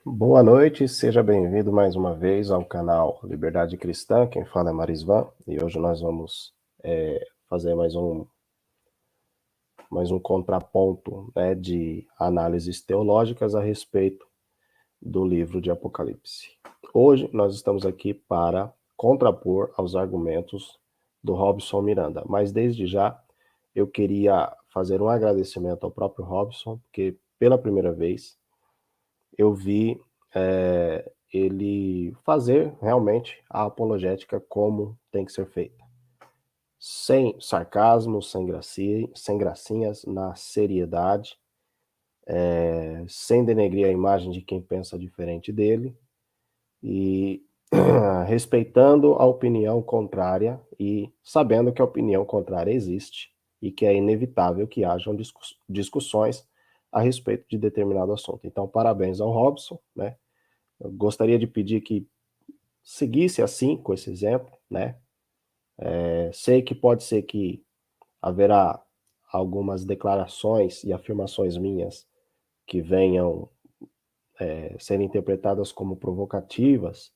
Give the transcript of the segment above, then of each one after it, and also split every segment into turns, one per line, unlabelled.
Boa noite, seja bem-vindo mais uma vez ao canal Liberdade Cristã. Quem fala é Marisvan e hoje nós vamos fazer mais um contraponto, né, de análises teológicas a respeito do livro de Apocalipse. Hoje nós estamos aqui para contrapor aos argumentos do Robson Miranda, mas desde já eu queria fazer um agradecimento ao próprio Robson, porque pela primeira vez eu vi ele fazer realmente a apologética como tem que ser feita. Sem sarcasmo, sem gracinhas, na seriedade, sem denegrir a imagem de quem pensa diferente dele e respeitando a opinião contrária e sabendo que a opinião contrária existe e que é inevitável que hajam discussões a respeito de determinado assunto. Então, parabéns ao Robson, né? Eu gostaria de pedir que seguisse assim, com esse exemplo, né? Sei que pode ser que haverá algumas declarações e afirmações minhas que venham ser interpretadas como provocativas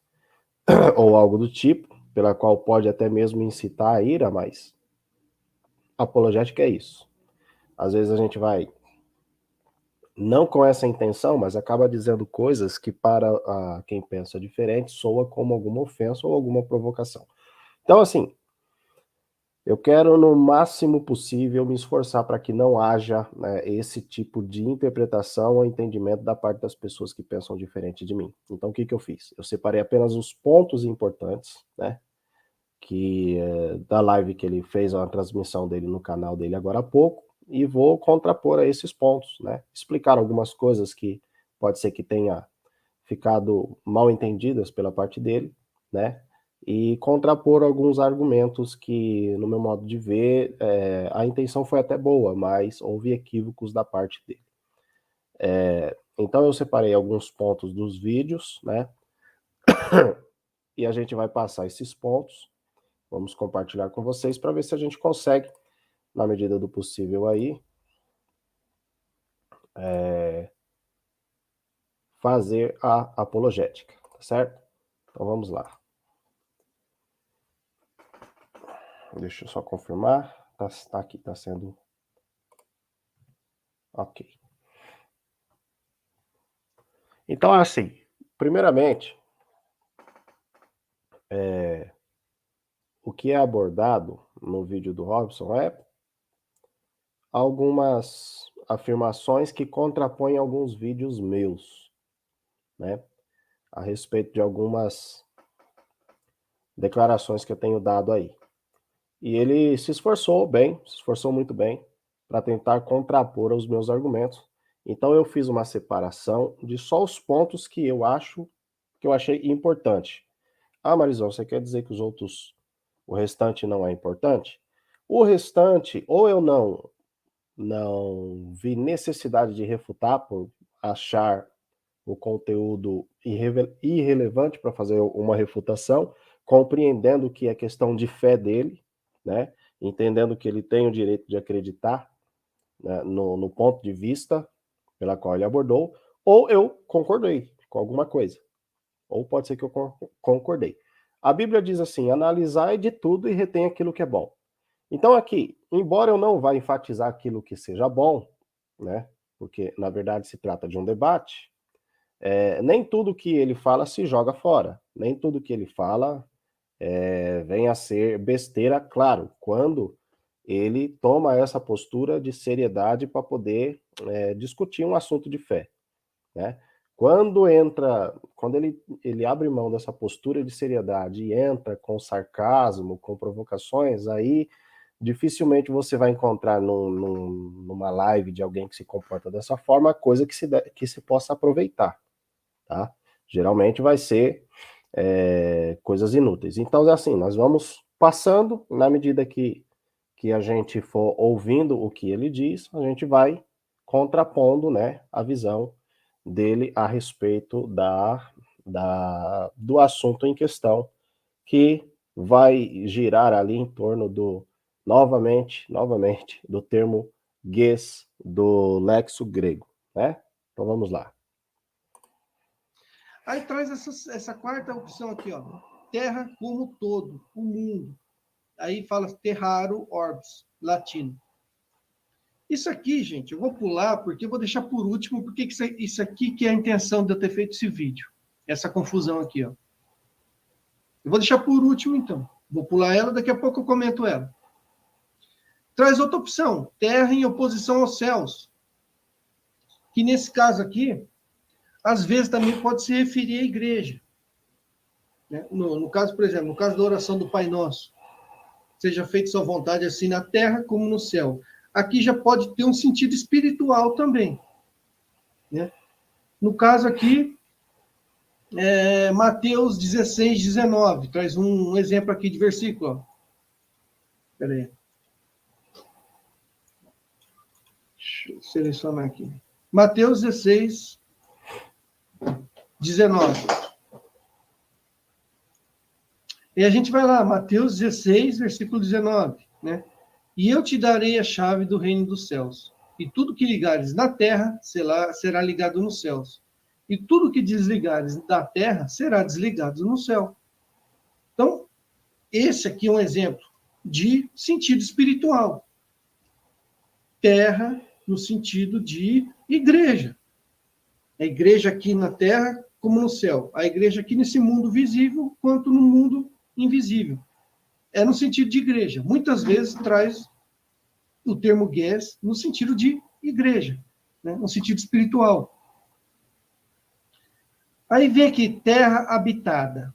ou algo do tipo, pela qual pode até mesmo incitar a ira, mas apologética é isso. Às vezes a gente vai não com essa intenção, mas acaba dizendo coisas que para quem pensa diferente soa como alguma ofensa ou alguma provocação. Então, assim, eu quero, no máximo possível, me esforçar para que não haja, né, esse tipo de interpretação ou entendimento da parte das pessoas que pensam diferente de mim. Então, o que que eu fiz? Eu separei apenas os pontos importantes, né, da live que ele fez, a transmissão dele no canal dele agora há pouco, e vou contrapor a esses pontos, né, explicar algumas coisas que pode ser que tenha ficado mal entendidas pela parte dele, né? E contrapor alguns argumentos que, no meu modo de ver, a intenção foi até boa, mas houve equívocos da parte dele. Então eu separei alguns pontos dos vídeos, né? E a gente vai passar esses pontos, vamos compartilhar com vocês para ver se a gente consegue, na medida do possível aí, fazer a apologética, tá certo? Então vamos lá. Deixa eu só confirmar. Tá aqui, tá sendo ok. Então, assim, primeiramente, o que é abordado no vídeo do Robson é algumas afirmações que contrapõem alguns vídeos meus, né? A respeito de algumas declarações que eu tenho dado aí. E ele se esforçou bem, se esforçou muito bem, para tentar contrapor aos meus argumentos. Então eu fiz uma separação de só os pontos que eu achei importante. Ah, Marisol, você quer dizer que o restante não é importante? O restante, ou eu não vi necessidade de refutar por achar o conteúdo irrelevante para fazer uma refutação, compreendendo que é questão de fé dele, né? Entendendo que ele tem o direito de acreditar, né, no ponto de vista pela qual ele abordou, ou eu concordei com alguma coisa, ou pode ser que eu concordei. A Bíblia diz assim: analisai de tudo e retém aquilo que é bom. Então, aqui, embora eu não vá enfatizar aquilo que seja bom, né? Porque na verdade se trata de um debate, nem tudo que ele fala se joga fora, nem tudo que ele fala vem a ser besteira, claro, quando ele toma essa postura de seriedade para poder discutir um assunto de fé, né? Quando ele abre mão dessa postura de seriedade e entra com sarcasmo, com provocações, aí dificilmente você vai encontrar numa live de alguém que se comporta dessa forma coisa que se possa aproveitar, tá? Geralmente vai ser coisas inúteis. Então, é assim, nós vamos passando, na medida que a gente for ouvindo o que ele diz, a gente vai contrapondo, né, a visão dele a respeito do assunto em questão, que vai girar ali em torno novamente, do termo ges, do lexo grego, né? Então vamos lá.
Aí traz essa quarta opção aqui, ó. Terra como todo, o mundo. Aí fala terraro orbis, latino. Isso aqui, gente, eu vou pular porque eu vou deixar por último, porque isso aqui que é a intenção de eu ter feito esse vídeo. Essa confusão aqui, ó. Eu vou deixar por último, então. Vou pular ela, daqui a pouco eu comento ela. Traz outra opção, terra em oposição aos céus. Que nesse caso aqui, às vezes também pode se referir à igreja. Né? No caso, por exemplo, no caso da oração do Pai Nosso, seja feita sua vontade assim na terra como no céu. Aqui já pode ter um sentido espiritual também. Né? No caso aqui, Mateus 16, 19, traz um exemplo aqui de versículo. Espera aí. Deixa eu selecionar aqui. Mateus 16, 19. E a gente vai lá, Mateus 16, versículo 19, né? E eu te darei a chave do reino dos céus. E tudo que ligares na terra será ligado nos céus. E tudo que desligares da terra será desligado no céu. Então, esse aqui é um exemplo de sentido espiritual. Terra no sentido de igreja. A igreja aqui na terra como no céu. A igreja aqui nesse mundo visível quanto no mundo invisível. É no sentido de igreja. Muitas vezes traz o termo gues no sentido de igreja, né? No sentido espiritual. Aí vem aqui, terra habitada.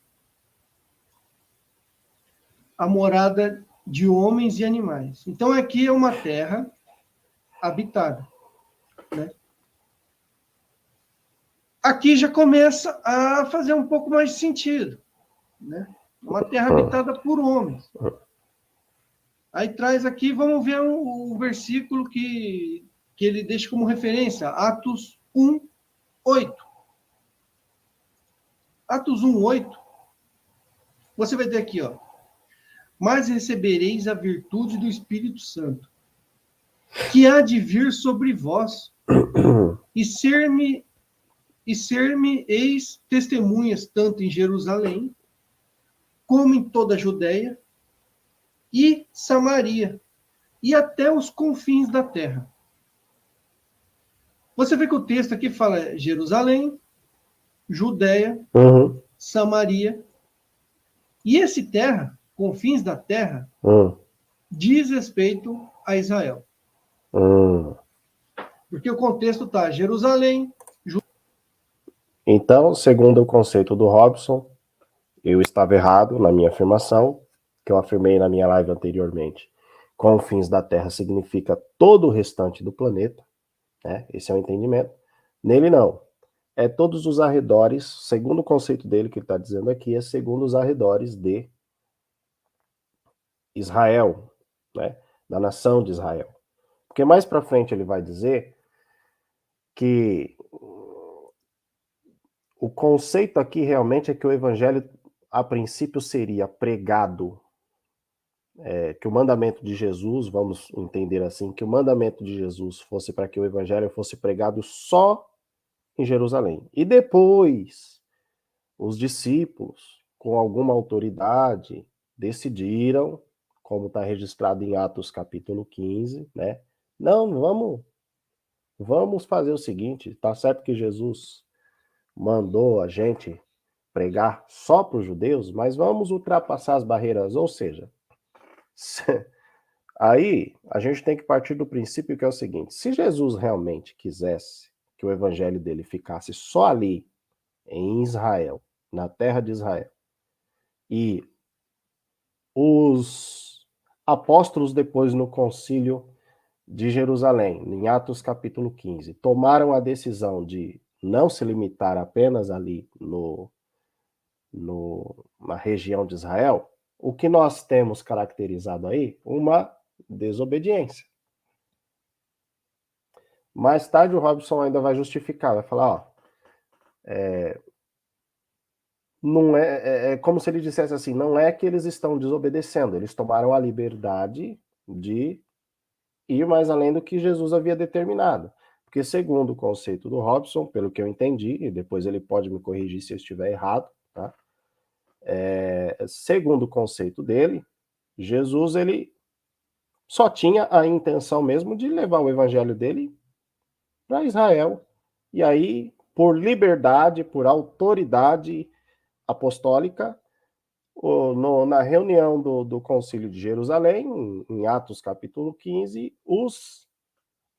A morada de homens e animais. Então aqui é uma terra habitada, né? Aqui já começa a fazer um pouco mais de sentido, né? Uma terra habitada por homens. Aí traz aqui, vamos ver o versículo que ele deixa como referência, Atos 1, 8. Atos 1, 8. Você vai ter aqui, ó. Mas recebereis a virtude do Espírito Santo, que há de vir sobre vós, e ser-me-eis testemunhas tanto em Jerusalém, como em toda a Judéia e Samaria, e até os confins da terra. Você vê que o texto aqui fala Jerusalém, Judéia, Samaria, e esse terra, confins da terra, diz respeito a Israel. Porque o contexto está Jerusalém.
Então, segundo o conceito do Robson, eu estava errado na minha afirmação, que eu afirmei na minha live anteriormente. Confins da Terra significa todo o restante do planeta, né? Esse é o entendimento. Nele não. É todos os arredores, segundo o conceito dele que ele está dizendo aqui, é segundo os arredores de Israel, né? Da nação de Israel. Porque mais para frente ele vai dizer que o conceito aqui realmente é que o evangelho, a princípio, seria pregado, que o mandamento de Jesus, vamos entender assim, que o mandamento de Jesus fosse para que o evangelho fosse pregado só em Jerusalém. E depois, os discípulos, com alguma autoridade, decidiram, como está registrado em Atos capítulo 15, né? Não, vamos fazer o seguinte, tá certo que Jesus mandou a gente pregar só para os judeus, mas vamos ultrapassar as barreiras, ou seja, aí a gente tem que partir do princípio que é o seguinte, se Jesus realmente quisesse que o evangelho dele ficasse só ali, em Israel, na terra de Israel, e os apóstolos depois no concílio de Jerusalém, em Atos capítulo 15, tomaram a decisão de não se limitar apenas ali na região de Israel, o que nós temos caracterizado aí? Uma desobediência. Mais tarde o Robson ainda vai justificar, vai falar, ó, não é como se ele dissesse assim, não é que eles estão desobedecendo, eles tomaram a liberdade de ir mais além do que Jesus havia determinado. Porque segundo o conceito do Robson, pelo que eu entendi, e depois ele pode me corrigir se eu estiver errado, tá? Segundo o conceito dele, Jesus, ele só tinha a intenção mesmo de levar o evangelho dele para Israel. E aí, por liberdade, por autoridade apostólica, na reunião do Concílio de Jerusalém, em Atos capítulo 15, os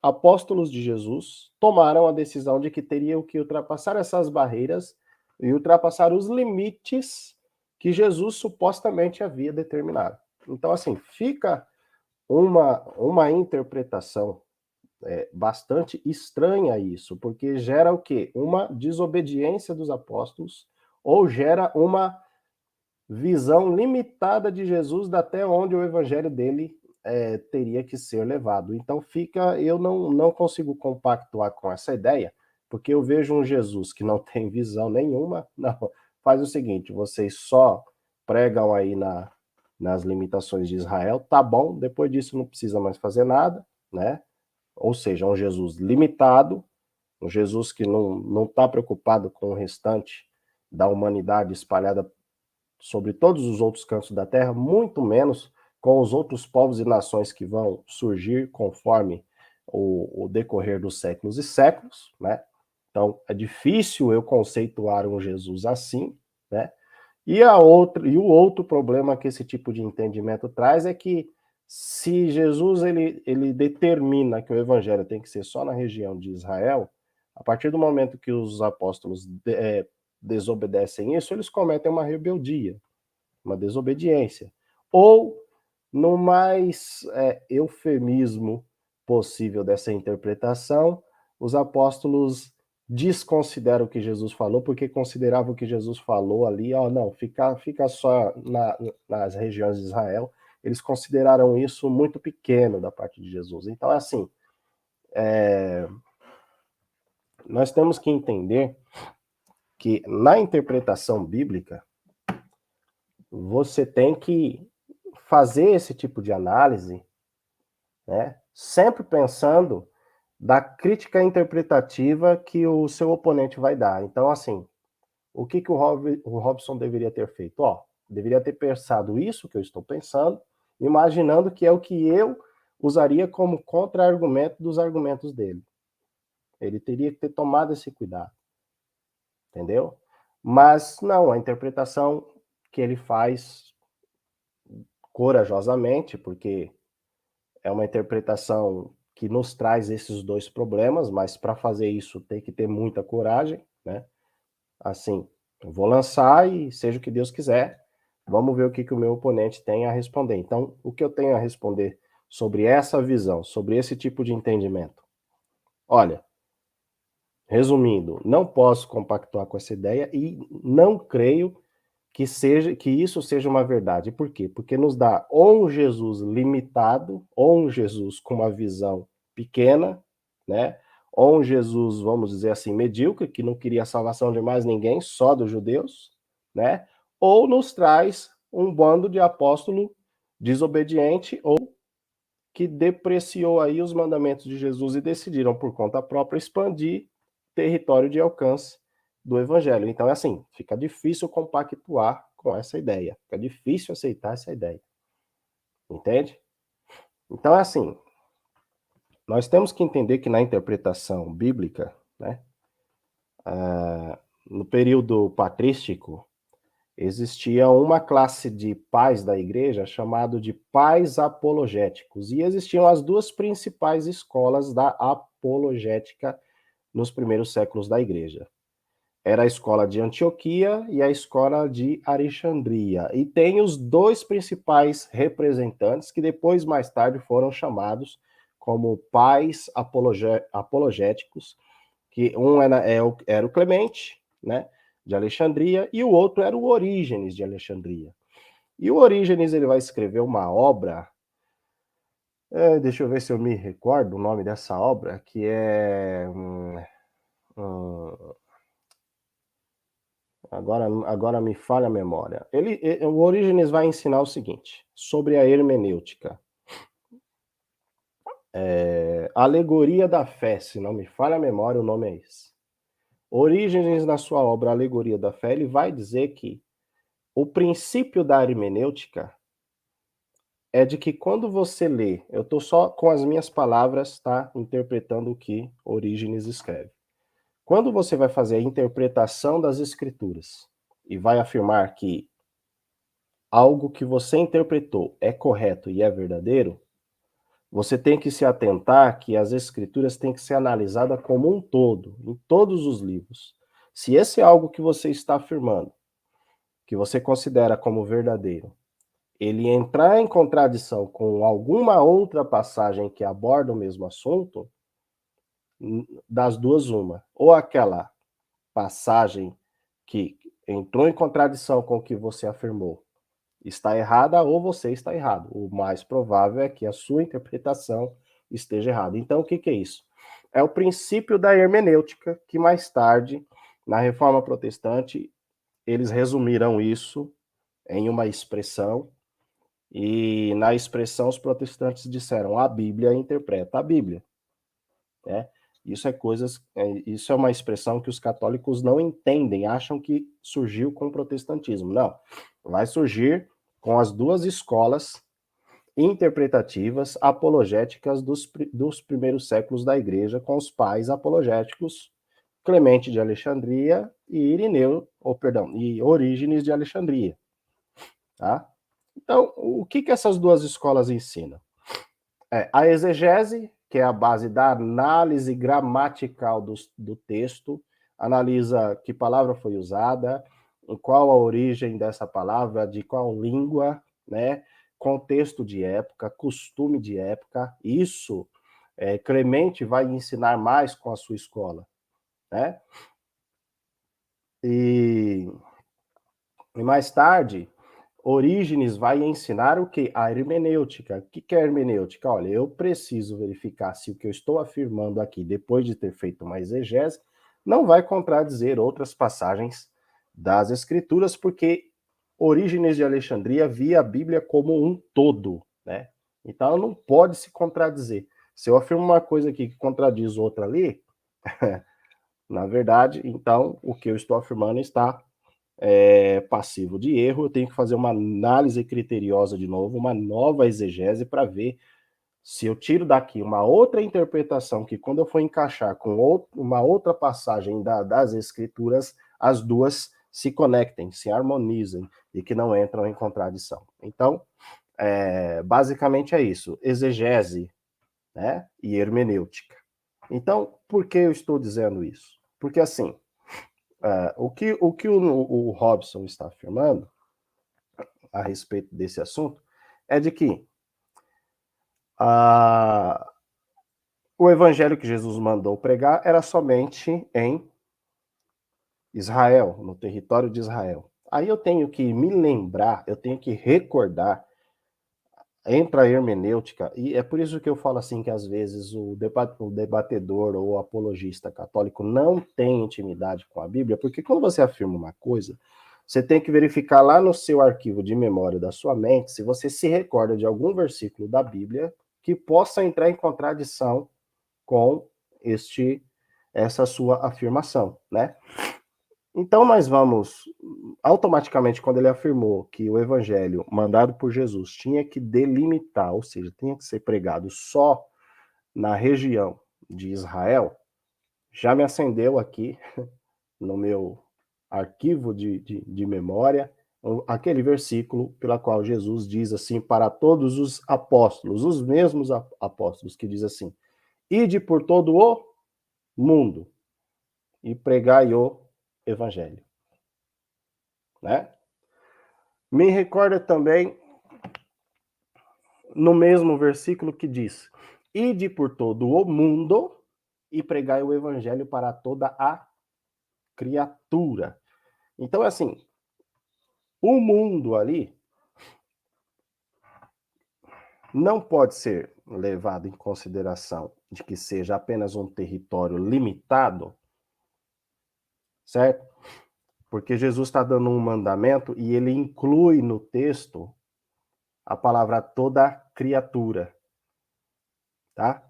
apóstolos de Jesus tomaram a decisão de que teriam que ultrapassar essas barreiras e ultrapassar os limites que Jesus supostamente havia determinado. Então, assim, fica uma interpretação bastante estranha isso, porque gera o quê? Uma desobediência dos apóstolos ou gera uma visão limitada de Jesus até onde o evangelho dele teria que ser levado. Então eu não consigo compactuar com essa ideia, porque eu vejo um Jesus que não tem visão nenhuma. Não, faz o seguinte, vocês só pregam aí nas limitações de Israel, tá bom, depois disso não precisa mais fazer nada, né? Ou seja, um Jesus limitado, um Jesus que não está preocupado com o restante da humanidade espalhada sobre todos os outros cantos da terra, muito menos com os outros povos e nações que vão surgir conforme o decorrer dos séculos e séculos, né? Então, é difícil eu conceituar um Jesus assim, né? E o outro problema que esse tipo de entendimento traz é que se Jesus ele determina que o evangelho tem que ser só na região de Israel, a partir do momento que os apóstolos desobedecem isso, eles cometem uma rebeldia, uma desobediência. Ou, no mais eufemismo possível dessa interpretação, os apóstolos desconsideram o que Jesus falou, porque consideravam que Jesus falou ali, não, fica só nas regiões de Israel. Eles consideraram isso muito pequeno da parte de Jesus. Então, assim, nós temos que entender que na interpretação bíblica, você tem que fazer esse tipo de análise, né, sempre pensando da crítica interpretativa que o seu oponente vai dar. Então, assim, o que o Robson deveria ter feito? Deveria ter pensado isso que eu estou pensando, imaginando que é o que eu usaria como contra-argumento dos argumentos dele. Ele teria que ter tomado esse cuidado, entendeu? Mas não, a interpretação que ele faz corajosamente, porque é uma interpretação que nos traz esses dois problemas, mas para fazer isso tem que ter muita coragem, né? Assim, eu vou lançar e seja o que Deus quiser, vamos ver o que o meu oponente tem a responder. Então, o que eu tenho a responder sobre essa visão, sobre esse tipo de entendimento? Olha, resumindo, não posso compactuar com essa ideia e não creio que isso seja uma verdade. Por quê? Porque nos dá ou um Jesus limitado, ou um Jesus com uma visão pequena, né? Ou um Jesus, vamos dizer assim, medíocre, que não queria a salvação de mais ninguém, só dos judeus, né? Ou nos traz um bando de apóstolo desobediente ou que depreciou aí os mandamentos de Jesus e decidiram por conta própria expandir território de alcance do evangelho. Então é assim, fica difícil compactuar com essa ideia, fica difícil aceitar essa ideia. Entende? Então é assim, nós temos que entender que na interpretação bíblica, né, no período patrístico, existia uma classe de pais da igreja chamado de pais apologéticos, e existiam as duas principais escolas da apologética nos primeiros séculos da igreja. Era a escola de Antioquia e a escola de Alexandria. E tem os dois principais representantes que depois, mais tarde, foram chamados como pais apologéticos, que um era o Clemente, né, de Alexandria, e o outro era o Orígenes de Alexandria. E o Orígenes ele vai escrever uma obra, deixa eu ver se eu me recordo o nome dessa obra, que é... agora me falha a memória. O Orígenes vai ensinar o seguinte, sobre a hermenêutica. Alegoria da Fé, se não me falha a memória, o nome é esse. Orígenes, na sua obra Alegoria da Fé, ele vai dizer que o princípio da hermenêutica é de que quando você lê, eu estou só com as minhas palavras, tá, interpretando o que Orígenes escreve. Quando você vai fazer a interpretação das escrituras e vai afirmar que algo que você interpretou é correto e é verdadeiro, você tem que se atentar que as escrituras têm que ser analisadas como um todo, em todos os livros. Se esse é algo que você está afirmando, que você considera como verdadeiro, ele entrar em contradição com alguma outra passagem que aborda o mesmo assunto, das duas uma. Ou aquela passagem que entrou em contradição com o que você afirmou está errada, ou você está errado. O mais provável é que a sua interpretação esteja errada. Então, o que é isso? É o princípio da hermenêutica, que mais tarde, na Reforma Protestante, eles resumiram isso em uma expressão, e na expressão os protestantes disseram: a Bíblia interpreta a Bíblia. Né? Isso é uma expressão que os católicos não entendem, acham que surgiu com o protestantismo. Não, vai surgir com as duas escolas interpretativas apologéticas dos primeiros séculos da igreja, com os pais apologéticos Clemente de Alexandria e e Orígenes de Alexandria. Tá? Então, o que essas duas escolas ensinam? A exegese, que é a base da análise gramatical do texto, analisa que palavra foi usada, qual a origem dessa palavra, de qual língua, né? Contexto de época, costume de época. Isso Clemente vai ensinar mais com a sua escola, né? E mais tarde, Orígenes vai ensinar o que? A hermenêutica. O que é hermenêutica? Olha, eu preciso verificar se o que eu estou afirmando aqui, depois de ter feito uma exegese, não vai contradizer outras passagens das Escrituras, porque Orígenes de Alexandria via a Bíblia como um todo, né? Então, não pode se contradizer. Se eu afirmo uma coisa aqui que contradiz outra ali, na verdade, então, o que eu estou afirmando está passivo de erro, eu tenho que fazer uma análise criteriosa de novo, uma nova exegese para ver se eu tiro daqui uma outra interpretação que quando eu for encaixar com uma outra passagem das escrituras, as duas se conectem, se harmonizem e que não entram em contradição. Então, basicamente é isso, exegese, né, e hermenêutica. Então, por que eu estou dizendo isso? Porque assim, o que o Robson está afirmando a respeito desse assunto é de que o evangelho que Jesus mandou pregar era somente em Israel, no território de Israel. Aí eu tenho que me lembrar, eu tenho que recordar, entra a hermenêutica, e é por isso que eu falo assim que às vezes o debatedor ou o apologista católico não tem intimidade com a Bíblia, porque quando você afirma uma coisa, você tem que verificar lá no seu arquivo de memória da sua mente se você se recorda de algum versículo da Bíblia que possa entrar em contradição com essa sua afirmação, né? Então nós vamos automaticamente, quando ele afirmou que o evangelho mandado por Jesus tinha que delimitar, ou seja, tinha que ser pregado só na região de Israel, já me acendeu aqui no meu arquivo de memória aquele versículo pela qual Jesus diz assim para todos os apóstolos, os mesmos apóstolos, que diz assim: ide por todo o mundo e pregai o evangelho, né? Me recorda também no mesmo versículo que diz: ide por todo o mundo e pregai o evangelho para toda a criatura. Então, assim, o mundo ali não pode ser levado em consideração de que seja apenas um território limitado, certo? Porque Jesus está dando um mandamento e ele inclui no texto a palavra toda criatura. tá?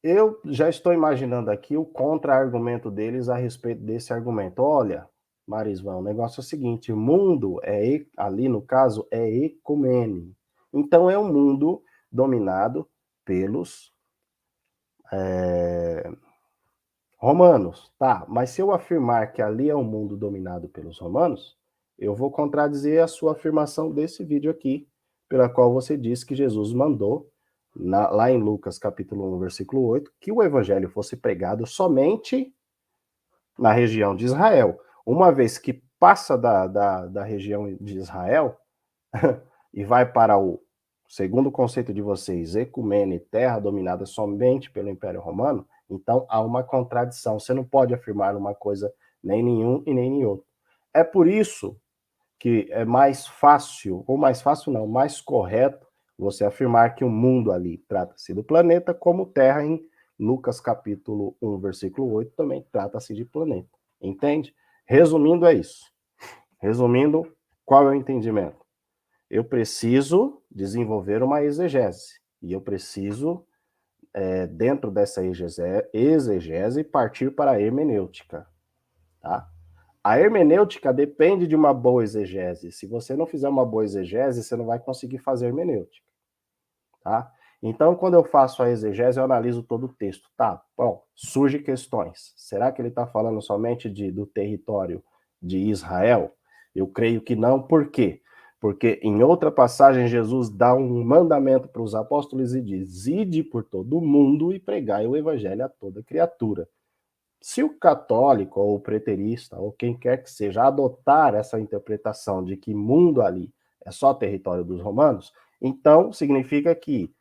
Eu já estou imaginando aqui o contra-argumento deles a respeito desse argumento. Olha, Marisvão, o negócio é o seguinte, o mundo, ali no caso, é ecumene. Então é um mundo dominado pelos romanos, tá? Mas se eu afirmar que ali é um mundo dominado pelos romanos, eu vou contradizer a sua afirmação desse vídeo aqui, pela qual você disse que Jesus mandou, lá em Lucas capítulo 1, versículo 8, que o evangelho fosse pregado somente na região de Israel. Uma vez que passa da região de Israel e vai para o segundo o conceito de vocês, ecumene, terra dominada somente pelo Império Romano, então há uma contradição. Você não pode afirmar uma coisa nem nenhum e nem em outro. É por isso que é mais fácil, ou mais fácil não, mais correto você afirmar que o mundo ali trata-se do planeta, como terra em Lucas capítulo 1, versículo 8, também trata-se de planeta. Entende? Resumindo, é isso. Resumindo, qual é o entendimento? Eu preciso desenvolver uma exegese. E eu preciso, dentro dessa exegese, partir para a hermenêutica. Tá? A hermenêutica depende de uma boa exegese. Se você não fizer uma boa exegese, você não vai conseguir fazer hermenêutica. Tá? Então, quando eu faço a exegese, eu analiso todo o texto. Tá, bom, surgem questões. Será que ele está falando somente do território de Israel? Eu creio que não. Por quê? Porque em outra passagem, Jesus dá um mandamento para os apóstolos e diz: ide por todo o mundo e pregai o evangelho a toda criatura. Se o católico, ou o preterista, ou quem quer que seja, adotar essa interpretação de que mundo ali é só território dos romanos, então significa que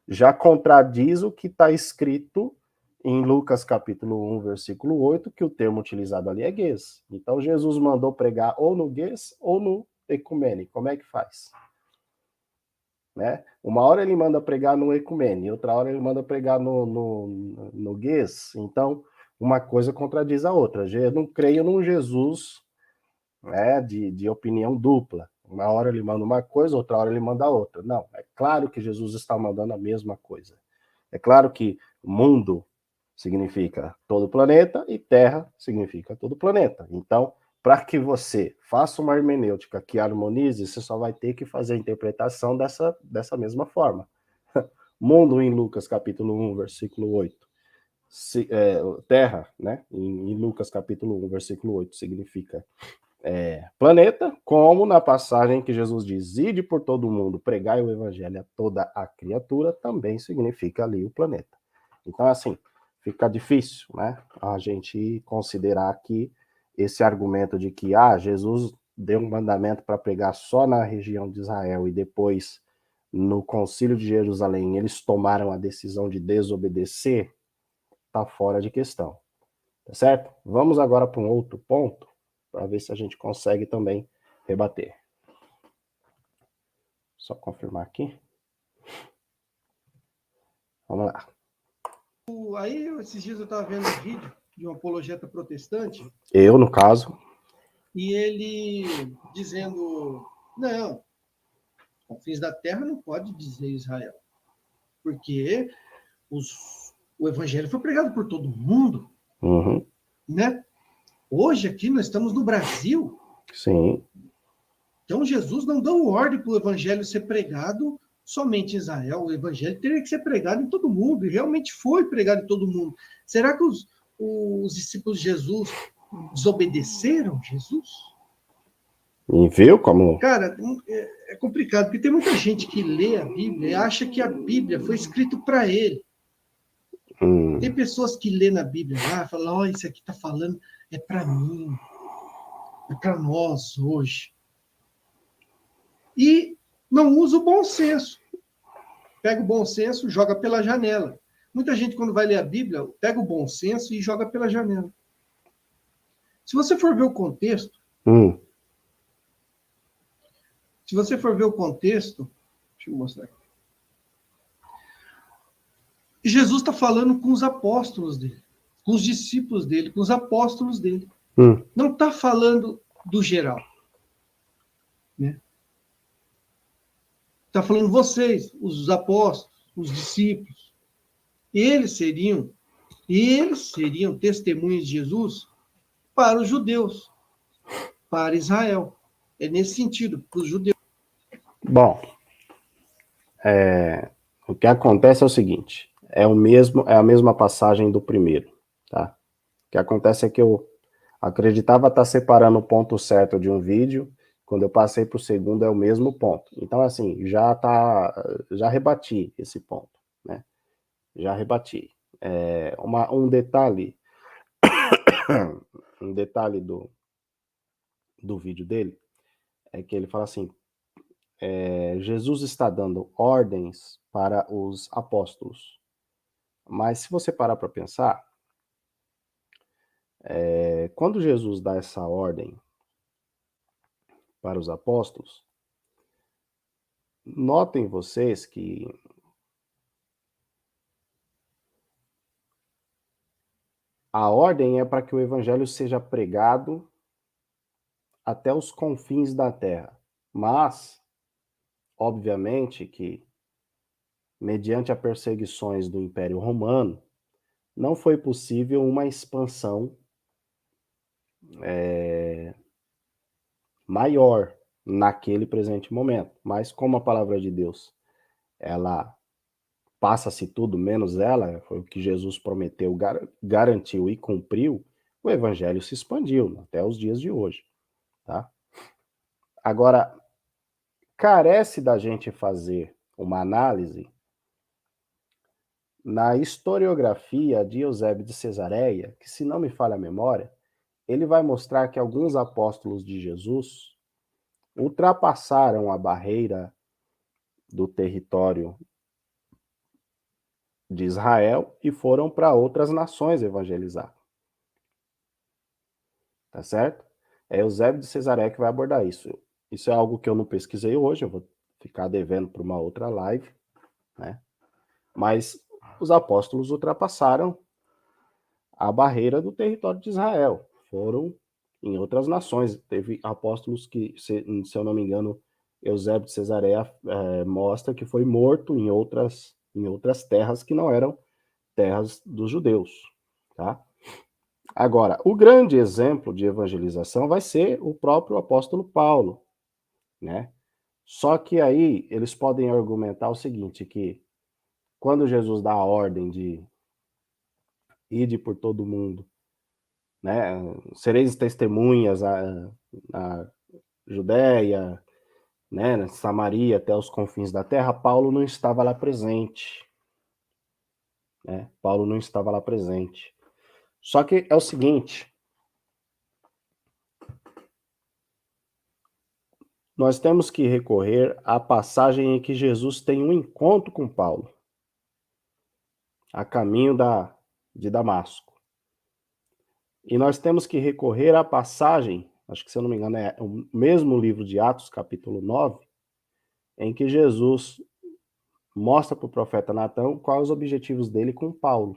já contradiz o que está escrito em Lucas capítulo 1, versículo 8, que o termo utilizado ali é guês. Então Jesus mandou pregar ou no guês ou no ecumene. Como é que faz? Né? Uma hora ele manda pregar no ecumene, outra hora ele manda pregar no guês. Então, uma coisa contradiz a outra. Eu não creio num Jesus, né, de opinião dupla. Uma hora ele manda uma coisa, outra hora ele manda outra. Não, é claro que Jesus está mandando a mesma coisa. É claro que mundo significa todo o planeta e terra significa todo o planeta. Então, para que você faça uma hermenêutica que harmonize, você só vai ter que fazer a interpretação dessa mesma forma. Mundo em Lucas capítulo 1, versículo 8. Terra, né? Em Lucas capítulo 1, versículo 8, significa planeta, como na passagem que Jesus diz, ide por todo mundo, pregai o evangelho a toda a criatura, também significa ali o planeta. Então, assim, fica difícil, né, a gente considerar que esse argumento de que, Jesus deu um mandamento para pregar só na região de Israel e depois, no concílio de Jerusalém, eles tomaram a decisão de desobedecer, está fora de questão, tá certo? Vamos agora para um outro ponto, para ver se a gente consegue também rebater. Só confirmar aqui. Vamos lá.
Aí, esses dias eu estava vendo um vídeo de um apologeta protestante.
Eu, no caso.
E ele dizendo, não, os fins da terra não pode dizer Israel. Porque o evangelho foi pregado por todo mundo.
Uhum.
Né? Hoje aqui nós estamos no Brasil.
Sim.
Então Jesus não deu ordem para o evangelho ser pregado somente em Israel. O evangelho teria que ser pregado em todo mundo. E realmente foi pregado em todo mundo. Será que os discípulos de Jesus desobedeceram Jesus?
E viu como...
Cara, é complicado, porque tem muita gente que lê a Bíblia e acha que a Bíblia foi escrita para ele. Tem pessoas que lêem na Bíblia lá e falam, isso aqui está falando, é para mim, é para nós hoje. E não usa o bom senso. Pega o bom senso, joga pela janela. Muita gente, quando vai ler a Bíblia, pega o bom senso e joga pela janela. Se você for ver o contexto, deixa eu mostrar aqui. Jesus está falando com os apóstolos dele, com os discípulos dele, com os apóstolos dele. Não está falando do geral. Né? Está falando vocês, os apóstolos, os discípulos. Eles seriam testemunhas de Jesus para os judeus, para Israel. É nesse sentido, para os judeus.
Bom, o que acontece é o seguinte, é a mesma passagem do primeiro, tá? O que acontece é que eu acreditava estar separando o ponto certo de um vídeo, quando eu passei para o segundo é o mesmo ponto. Então, assim, já rebati esse ponto, né? Já rebati. Um detalhe, um detalhe do vídeo dele, é que ele fala assim, Jesus está dando ordens para os apóstolos. Mas se você parar para pensar, quando Jesus dá essa ordem para os apóstolos, notem vocês que a ordem é para que o evangelho seja pregado até os confins da terra. Mas, obviamente que, mediante as perseguições do Império Romano, não foi possível uma expansão maior naquele presente momento. Mas como a palavra de Deus, ela passa-se tudo menos ela, foi o que Jesus prometeu, garantiu e cumpriu, o evangelho se expandiu até os dias de hoje, tá? Agora, carece da gente fazer uma análise na historiografia de Eusébio de Cesareia, que, se não me falha a memória, ele vai mostrar que alguns apóstolos de Jesus ultrapassaram a barreira do território de Israel e foram para outras nações evangelizar. Tá certo? É Eusébio de Cesareia que vai abordar isso. Isso é algo que eu não pesquisei hoje, eu vou ficar devendo para uma outra live, né? Mas os apóstolos ultrapassaram a barreira do território de Israel, foram em outras nações. Teve apóstolos que, se eu não me engano, Eusébio de Cesareia mostra que foi morto em outras terras que não eram terras dos judeus, tá? Agora, o grande exemplo de evangelização vai ser o próprio apóstolo Paulo, né? Só que aí eles podem argumentar o seguinte, que quando Jesus dá a ordem de ide por todo mundo, né? Sereis testemunhas na Judéia, né? Na Samaria, até os confins da terra, Paulo não estava lá presente, né? Paulo não estava lá presente. Só que é o seguinte, nós temos que recorrer à passagem em que Jesus tem um encontro com Paulo, a caminho de Damasco. E nós temos que recorrer à passagem, acho que se eu não me engano é o mesmo livro de Atos, capítulo 9, em que Jesus mostra para o profeta Natão quais os objetivos dele com Paulo.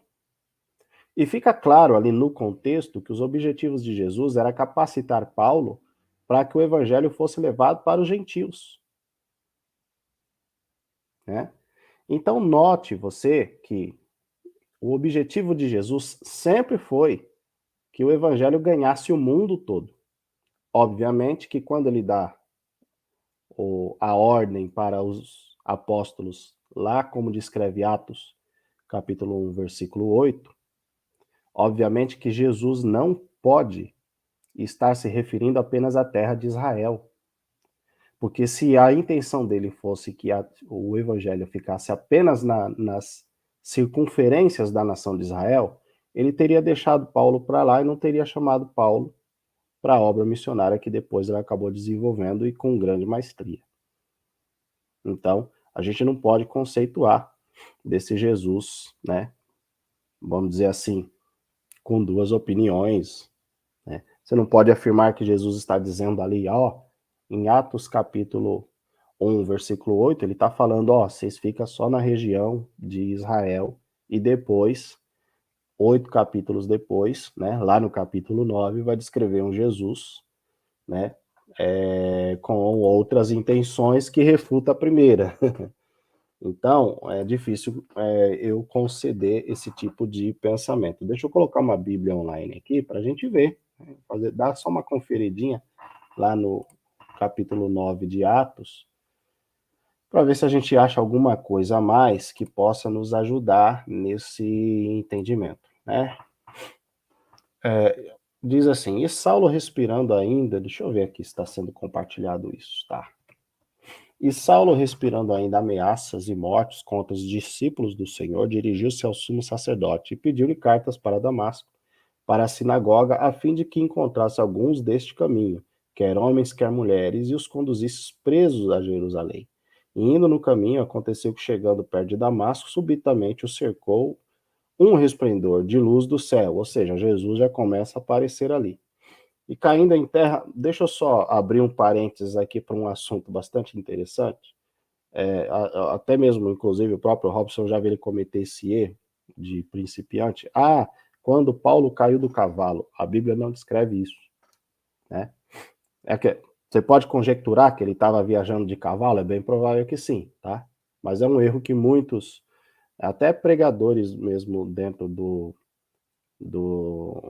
E fica claro ali no contexto que os objetivos de Jesus era capacitar Paulo para que o evangelho fosse levado para os gentios, né? Então note você que o objetivo de Jesus sempre foi que o evangelho ganhasse o mundo todo. Obviamente que quando ele dá a ordem para os apóstolos, lá como descreve Atos, capítulo 1, versículo 8, obviamente que Jesus não pode estar se referindo apenas à terra de Israel. Porque se a intenção dele fosse que o evangelho ficasse apenas nas circunferências da nação de Israel, ele teria deixado Paulo para lá e não teria chamado Paulo para a obra missionária que depois ele acabou desenvolvendo e com grande maestria. Então, a gente não pode conceituar desse Jesus, né, vamos dizer assim, com duas opiniões, né? Você não pode afirmar que Jesus está dizendo ali, ó, em Atos capítulo 1, versículo 8, ele está falando, ó, vocês ficam só na região de Israel, e depois, 8 capítulos depois, né, lá no capítulo 9, vai descrever um Jesus, né, com outras intenções que refuta a primeira. Então, é difícil eu conceder esse tipo de pensamento. Deixa eu colocar uma Bíblia online aqui para a gente ver, né? Dar só uma conferidinha lá no capítulo 9 de Atos, para ver se a gente acha alguma coisa a mais que possa nos ajudar nesse entendimento, né? Diz assim, e Saulo respirando ainda, deixa eu ver aqui se está sendo compartilhado isso, tá? E Saulo, respirando ainda ameaças e mortes contra os discípulos do Senhor, dirigiu-se ao sumo sacerdote e pediu-lhe cartas para Damasco, para a sinagoga, a fim de que encontrasse alguns deste caminho, quer homens, quer mulheres, e os conduzisse presos a Jerusalém. E indo no caminho, aconteceu que, chegando perto de Damasco, subitamente o cercou um resplendor de luz do céu, ou seja, Jesus já começa a aparecer ali. E caindo em terra, deixa eu só abrir um parênteses aqui para um assunto bastante interessante. Até mesmo, inclusive, o próprio Robson já viu ele cometer esse erro de principiante. Quando Paulo caiu do cavalo, a Bíblia não descreve isso, né? É que você pode conjecturar que ele estava viajando de cavalo, é bem provável que sim, tá? Mas é um erro que muitos, até pregadores mesmo dentro do, do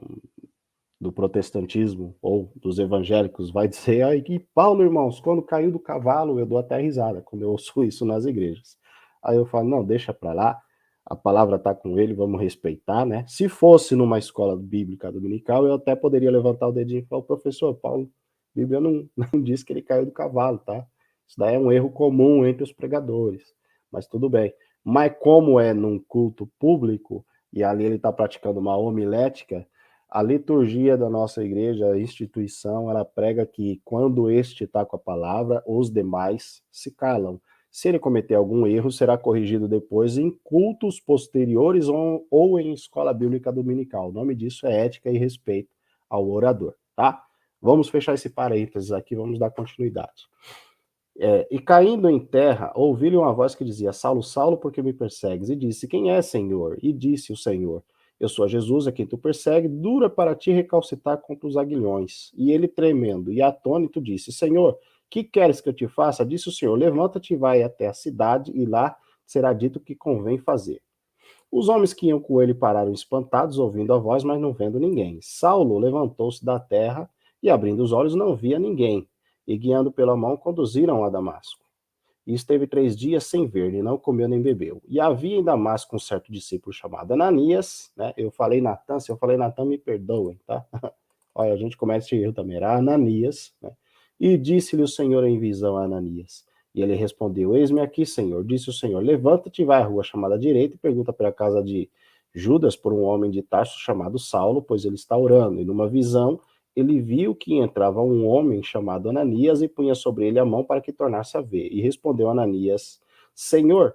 protestantismo ou dos evangélicos, vai dizer aí que Paulo, irmãos, quando caiu do cavalo, eu dou até risada quando eu ouço isso nas igrejas. Aí eu falo, não, deixa para lá, a palavra está com ele, vamos respeitar, né? Se fosse numa escola bíblica dominical, eu até poderia levantar o dedinho e falar, professor, Paulo, a Bíblia não diz que ele caiu do cavalo, tá? Isso daí é um erro comum entre os pregadores, mas tudo bem. Mas como é num culto público, e ali ele está praticando uma homilética, a liturgia da nossa igreja, a instituição, ela prega que quando este está com a palavra, os demais se calam. Se ele cometer algum erro, será corrigido depois em cultos posteriores ou em escola bíblica dominical. O nome disso é ética e respeito ao orador, tá? Vamos fechar esse parênteses aqui, vamos dar continuidade. E caindo em terra, ouvi-lhe uma voz que dizia, Saulo, Saulo, por que me persegues? E disse, quem é, Senhor? E disse o Senhor, eu sou Jesus, a quem tu persegue, dura para ti recalcitar contra os aguilhões. E ele, tremendo e atônito, disse, Senhor, que queres que eu te faça? Disse o Senhor, levanta-te e vai até a cidade, e lá será dito o que convém fazer. Os homens que iam com ele pararam espantados, ouvindo a voz, mas não vendo ninguém. Saulo levantou-se da terra e, abrindo os olhos, não via ninguém. E, guiando pela mão, conduziram a Damasco. E esteve 3 dias sem ver, e não comeu nem bebeu. E havia em Damasco um certo discípulo chamado Ananias, né? Eu falei Natan, se eu falei Natan, me perdoem, tá? Olha, a gente comete esse erro também, era Ananias, né? E disse-lhe o Senhor em visão a Ananias. E ele respondeu, eis-me aqui, Senhor. Disse o Senhor, levanta-te e vai à rua chamada direita e pergunta pela casa de Judas por um homem de Tarso chamado Saulo, pois ele está orando. E numa visão, ele viu que entrava um homem chamado Ananias e punha sobre ele a mão para que tornasse a ver. E respondeu Ananias, Senhor,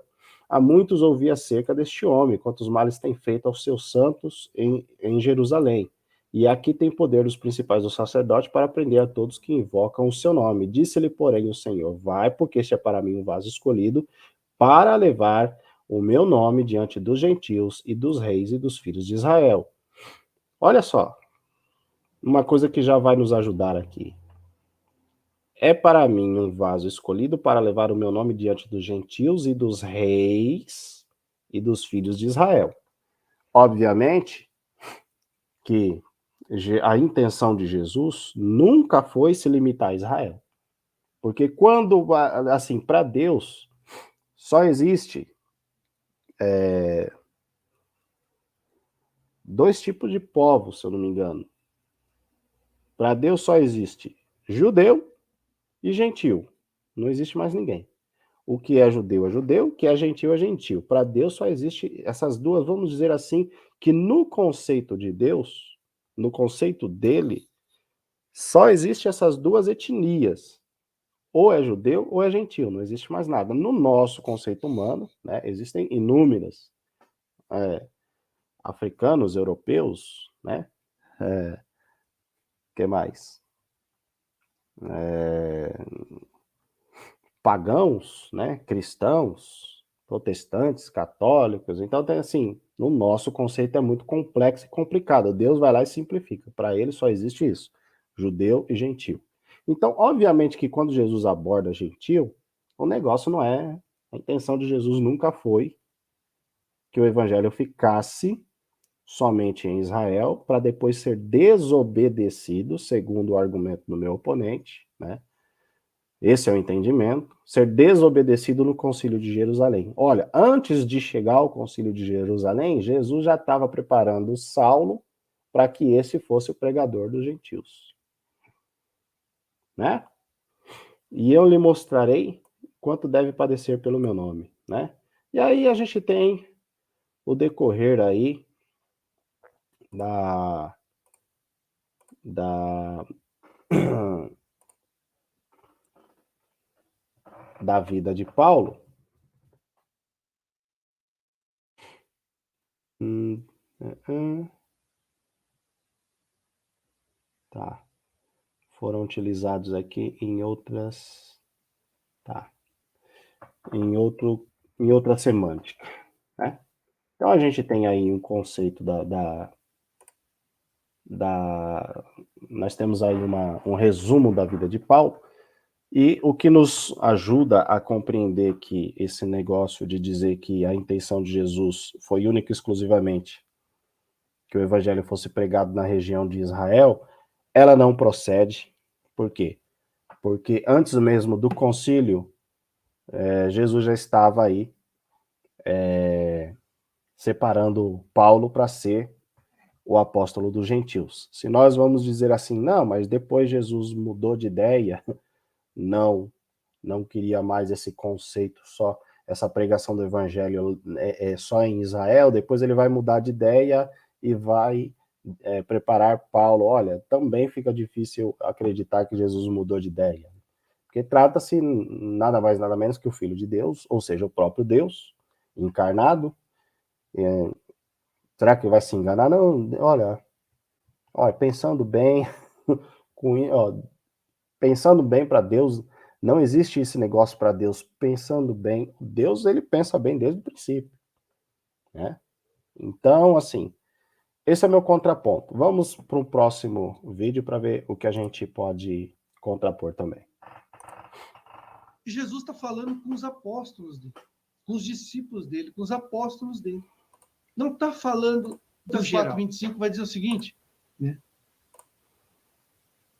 há muitos ouvi acerca deste homem, quantos males tem feito aos seus santos em Jerusalém. E aqui tem poder dos principais do sacerdote para prender a todos que invocam o seu nome. Disse-lhe, porém, o Senhor, vai, porque este é para mim um vaso escolhido, para levar o meu nome diante dos gentios e dos reis e dos filhos de Israel. Olha só, uma coisa que já vai nos ajudar aqui. É para mim um vaso escolhido para levar o meu nome diante dos gentios e dos reis e dos filhos de Israel. Obviamente que a intenção de Jesus nunca foi se limitar a Israel. Porque quando, assim, para Deus, só existe dois tipos de povos, se eu não me engano. Para Deus só existe judeu e gentil. Não existe mais ninguém. O que é judeu, o que é gentil. Para Deus só existe essas duas, vamos dizer assim, que no conceito de Deus, no conceito dele, só existe essas duas etnias. Ou é judeu ou é gentil, não existe mais nada. No nosso conceito humano, né, existem inúmeras africanos, europeus, né? Que mais? Pagãos, né? Cristãos, protestantes, católicos. Então tem assim, no nosso conceito é muito complexo e complicado. Deus vai lá e simplifica. Para ele só existe isso: judeu e gentil. Então, obviamente que quando Jesus aborda gentil, o negócio não é A intenção de Jesus nunca foi que o evangelho ficasse somente em Israel, para depois ser desobedecido, segundo o argumento do meu oponente, né? Esse é o entendimento, ser desobedecido no Concílio de Jerusalém. Olha, antes de chegar ao Concílio de Jerusalém, Jesus já estava preparando Saulo para que esse fosse o pregador dos gentios, né? E eu lhe mostrarei quanto deve padecer pelo meu nome, né? E aí a gente tem o decorrer aí da da da vida de Paulo. Hum, tá. Foram utilizados aqui em outras, tá, em outra semântica, né? Então a gente tem aí um conceito nós temos aí um resumo da vida de Paulo, e o que nos ajuda a compreender que esse negócio de dizer que a intenção de Jesus foi única e exclusivamente que o evangelho fosse pregado na região de Israel, ela não procede. Por quê? Porque antes mesmo do concílio, Jesus já estava aí separando Paulo para ser o apóstolo dos gentios. Se nós vamos dizer assim, não, mas depois Jesus mudou de ideia, não queria mais esse conceito só, essa pregação do evangelho só em Israel, depois ele vai mudar de ideia e vai preparar Paulo. Olha, também fica difícil acreditar que Jesus mudou de ideia, porque trata-se nada mais nada menos que o Filho de Deus, ou seja, o próprio Deus encarnado. Será que vai se enganar? Não, olha, pensando bem, pensando bem para Deus, não existe esse negócio para Deus pensando bem. Deus, ele pensa bem desde o princípio, né? Então, assim, esse é meu contraponto. Vamos para um próximo vídeo para ver o que a gente pode contrapor também.
Jesus está falando com os apóstolos dele, com os discípulos dele, com os apóstolos dele. Não está falando do 4:25, vai dizer o seguinte, né?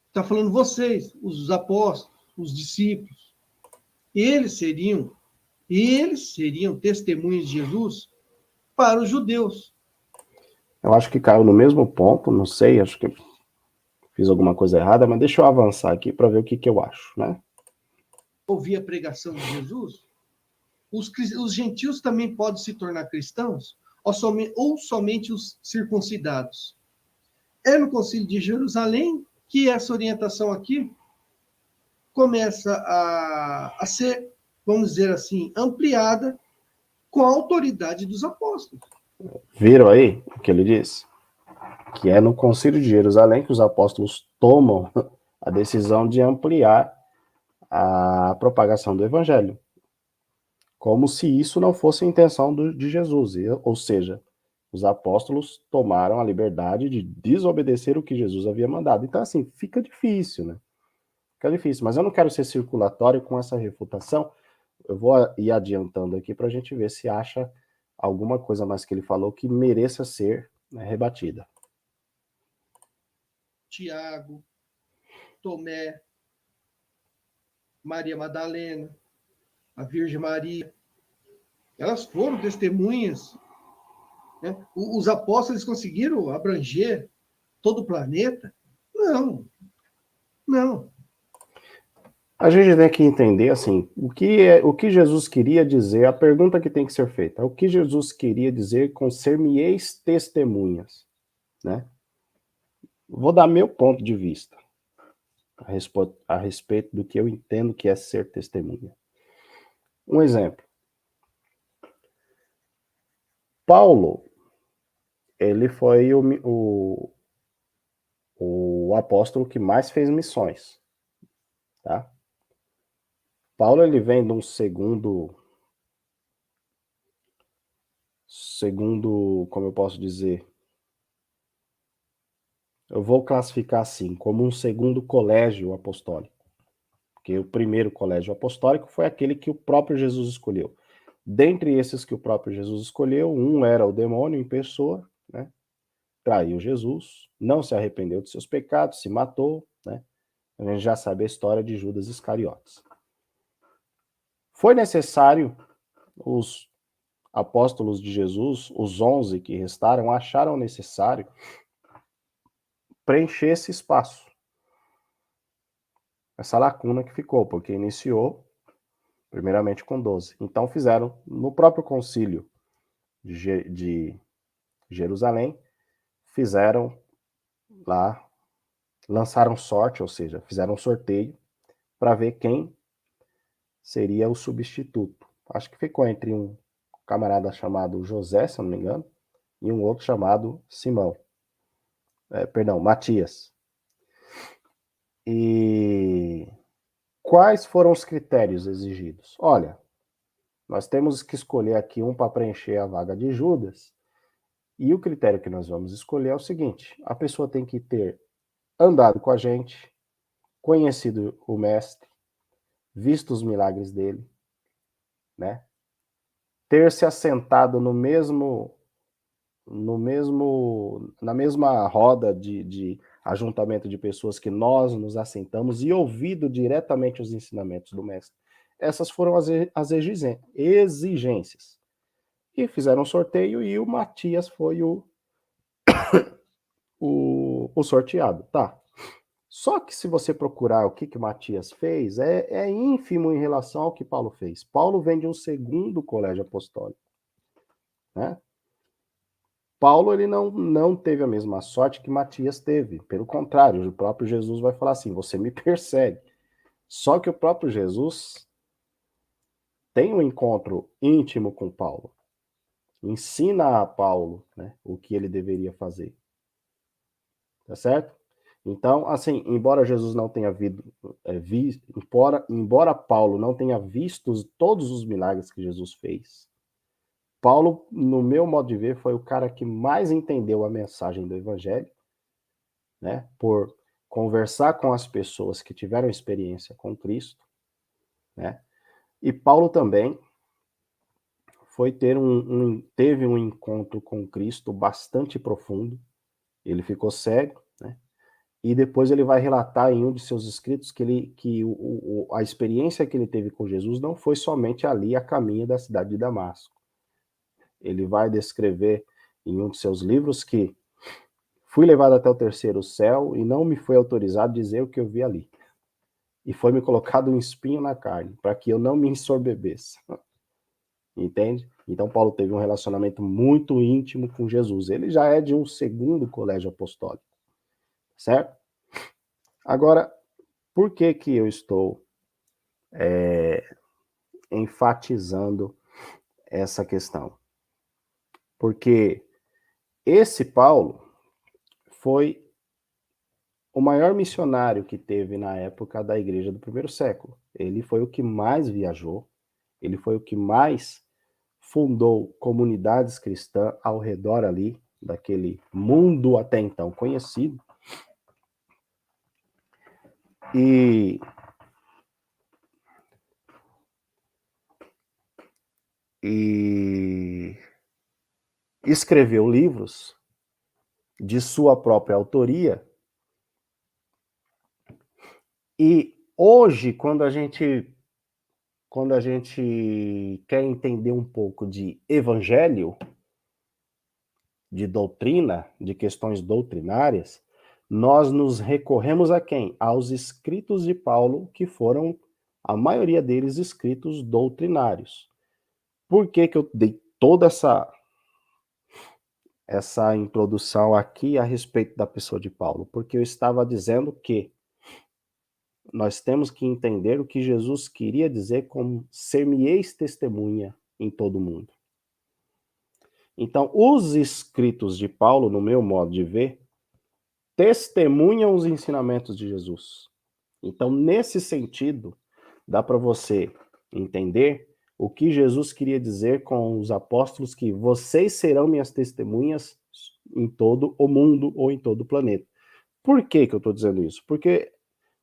Está falando vocês, os apóstolos, os discípulos. Eles seriam testemunhas de Jesus para os judeus.
Eu acho que caiu no mesmo ponto, não sei, acho que fiz alguma coisa errada, mas deixa eu avançar aqui para ver o que eu acho, né?
Ouvir a pregação de Jesus, os gentios também podem se tornar cristãos, ou somente os circuncidados. É no Concílio de Jerusalém que essa orientação aqui começa a ser, vamos dizer assim, ampliada com a autoridade dos apóstolos.
Viram aí o que ele disse? Que é no Concílio de Jerusalém que os apóstolos tomam a decisão de ampliar a propagação do evangelho, como se isso não fosse a intenção de Jesus, ou seja, os apóstolos tomaram a liberdade de desobedecer o que Jesus havia mandado. Então, assim, fica difícil, né? Fica difícil, mas eu não quero ser circulatório com essa refutação. Eu vou ir adiantando aqui para a gente ver se acha alguma coisa mais que ele falou que mereça ser, né, rebatida.
Tiago, Tomé, Maria Madalena, a Virgem Maria, elas foram testemunhas, né? Os apóstolos conseguiram abranger todo o planeta? Não, não.
A gente tem que entender, assim, o que Jesus queria dizer, a pergunta que tem que ser feita, o que Jesus queria dizer com ser-me-eis testemunhas, né? Vou dar meu ponto de vista a respeito do que eu entendo que é ser testemunha. Um exemplo. Paulo, ele foi o apóstolo que mais fez missões, tá? Paulo, ele vem de um segundo, como eu posso dizer, eu vou classificar assim, como um segundo colégio apostólico. Porque o primeiro colégio apostólico foi aquele que o próprio Jesus escolheu. Dentre esses que o próprio Jesus escolheu, um era o demônio em pessoa, né? Traiu Jesus, não se arrependeu de seus pecados, se matou, né? A gente já sabe a história de Judas Iscariotes. Foi necessário, os apóstolos de Jesus, os 11 que restaram, acharam necessário preencher esse espaço, essa lacuna que ficou, porque iniciou primeiramente com 12. Então fizeram, no próprio concílio de Jerusalém, fizeram lá, lançaram sorte, ou seja, fizeram um sorteio para ver quem seria o substituto. Acho que ficou entre um camarada chamado José, se eu não me engano, e um outro chamado Simão. Matias. E quais foram os critérios exigidos? Olha, nós temos que escolher aqui um para preencher a vaga de Judas, e o critério que nós vamos escolher é o seguinte: a pessoa tem que ter andado com a gente, conhecido o mestre, visto os milagres dele, né? Ter se assentado na mesma roda de ajuntamento de pessoas que nós nos assentamos e ouvido diretamente os ensinamentos do mestre. Essas foram as exigências. E fizeram um sorteio e o Matias foi o sorteado. Tá. Só que se você procurar o que o Matias fez, é ínfimo em relação ao que Paulo fez. Paulo vem de um segundo colégio apostólico, né? Paulo ele não teve a mesma sorte que Matias teve. Pelo contrário, o próprio Jesus vai falar assim: você me persegue. Só que o próprio Jesus tem um encontro íntimo com Paulo. Ensina a Paulo, né, o que ele deveria fazer. Tá certo? Então, assim, embora Jesus não tenha embora Paulo não tenha visto todos os milagres que Jesus fez, Paulo, no meu modo de ver, foi o cara que mais entendeu a mensagem do evangelho, né? Por conversar com as pessoas que tiveram experiência com Cristo, né? E Paulo também teve um encontro com Cristo bastante profundo. Ele ficou cego, né? E depois ele vai relatar em um de seus escritos que a experiência que ele teve com Jesus não foi somente ali a caminho da cidade de Damasco. Ele vai descrever em um de seus livros que fui levado até o terceiro céu e não me foi autorizado dizer o que eu vi ali. E foi-me colocado um espinho na carne, para que eu não me ensoberbeça. Entende? Então Paulo teve um relacionamento muito íntimo com Jesus. Ele já é de um segundo colégio apostólico. Certo? Agora, por que eu estou enfatizando essa questão? Porque esse Paulo foi o maior missionário que teve na época da igreja do primeiro século. Ele foi o que mais viajou, ele foi o que mais fundou comunidades cristãs ao redor ali, daquele mundo até então conhecido. E escreveu livros de sua própria autoria. E hoje, quando a gente quer entender um pouco de evangelho, de doutrina, de questões doutrinárias, nós nos recorremos a quem? Aos escritos de Paulo, que foram, a maioria deles, escritos doutrinários. Por que eu dei toda essa introdução aqui a respeito da pessoa de Paulo? Porque eu estava dizendo que nós temos que entender o que Jesus queria dizer como ser-me-eis testemunha em todo o mundo. Então, os escritos de Paulo, no meu modo de ver, testemunham os ensinamentos de Jesus. Então, nesse sentido, dá para você entender o que Jesus queria dizer com os apóstolos, que vocês serão minhas testemunhas em todo o mundo ou em todo o planeta. Por que eu estou dizendo isso? Porque,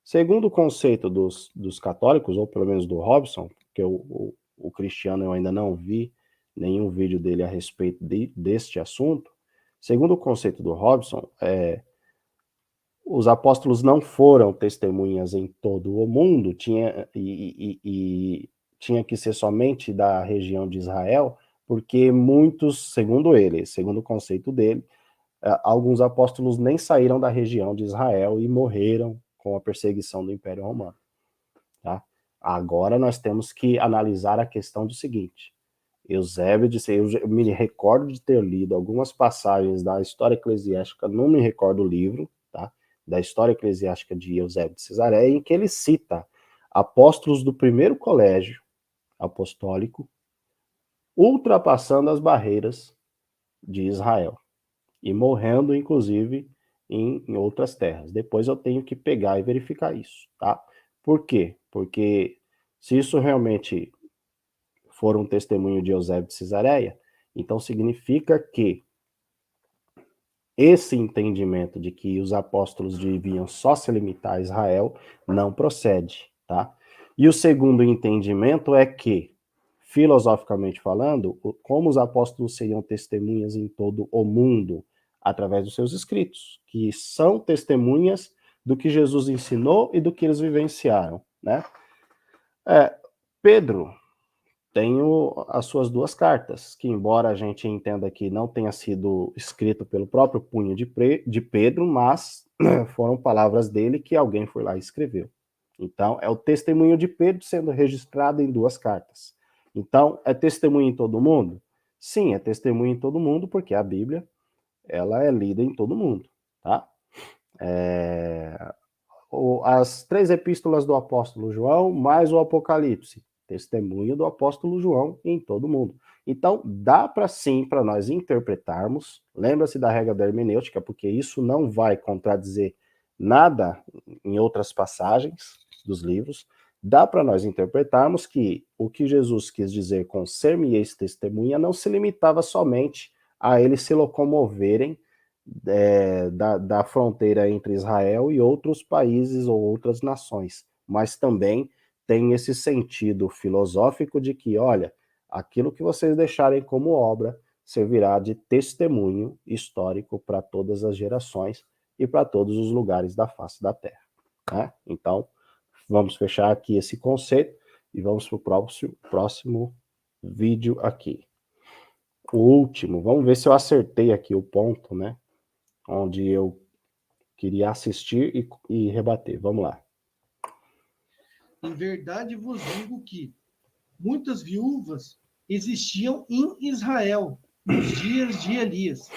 segundo o conceito dos católicos, ou pelo menos do Robson, que o Cristiano eu ainda não vi nenhum vídeo dele a respeito deste assunto. Segundo o conceito do Robson, os apóstolos não foram testemunhas em todo o mundo, tinha que ser somente da região de Israel, porque muitos, segundo ele, segundo o conceito dele, alguns apóstolos nem saíram da região de Israel e morreram com a perseguição do Império Romano. Tá? Agora nós temos que analisar a questão do seguinte: Eusébio disse, eu me recordo de ter lido algumas passagens da história eclesiástica, não me recordo o livro, tá? Da história eclesiástica de Eusébio de Cesareia, em que ele cita apóstolos do primeiro colégio apostólico ultrapassando as barreiras de Israel e morrendo, inclusive, em outras terras. Depois eu tenho que pegar e verificar isso, tá? Por quê? Porque se isso realmente for um testemunho de Eusébio de Cesareia, então significa que esse entendimento de que os apóstolos deviam só se limitar a Israel não procede, tá? E o segundo entendimento é que, filosoficamente falando, como os apóstolos seriam testemunhas em todo o mundo através dos seus escritos, que são testemunhas do que Jesus ensinou e do que eles vivenciaram, né? Pedro tem as suas duas cartas, que embora a gente entenda que não tenha sido escrito pelo próprio punho de Pedro, mas foram palavras dele que alguém foi lá e escreveu. Então, é o testemunho de Pedro sendo registrado em duas cartas. Então, é testemunho em todo mundo? Sim, é testemunho em todo mundo, porque a Bíblia, ela é lida em todo mundo, tá? As 3 epístolas do apóstolo João, mais o Apocalipse, testemunho do apóstolo João em todo mundo. Então, dá para sim, para nós interpretarmos, lembra-se da regra da hermenêutica, porque isso não vai contradizer nada em outras passagens dos livros, dá para nós interpretarmos que o que Jesus quis dizer com ser-me-eis testemunha não se limitava somente a eles se locomoverem da fronteira entre Israel e outros países ou outras nações, mas também tem esse sentido filosófico de que, olha, aquilo que vocês deixarem como obra servirá de testemunho histórico para todas as gerações e para todos os lugares da face da Terra. Né? Então, vamos fechar aqui esse conceito e vamos para o próximo vídeo aqui. O último, vamos ver se eu acertei aqui o ponto, né? Onde eu queria assistir e rebater. Vamos lá.
Em verdade vos digo que muitas viúvas existiam em Israel nos dias de Elias.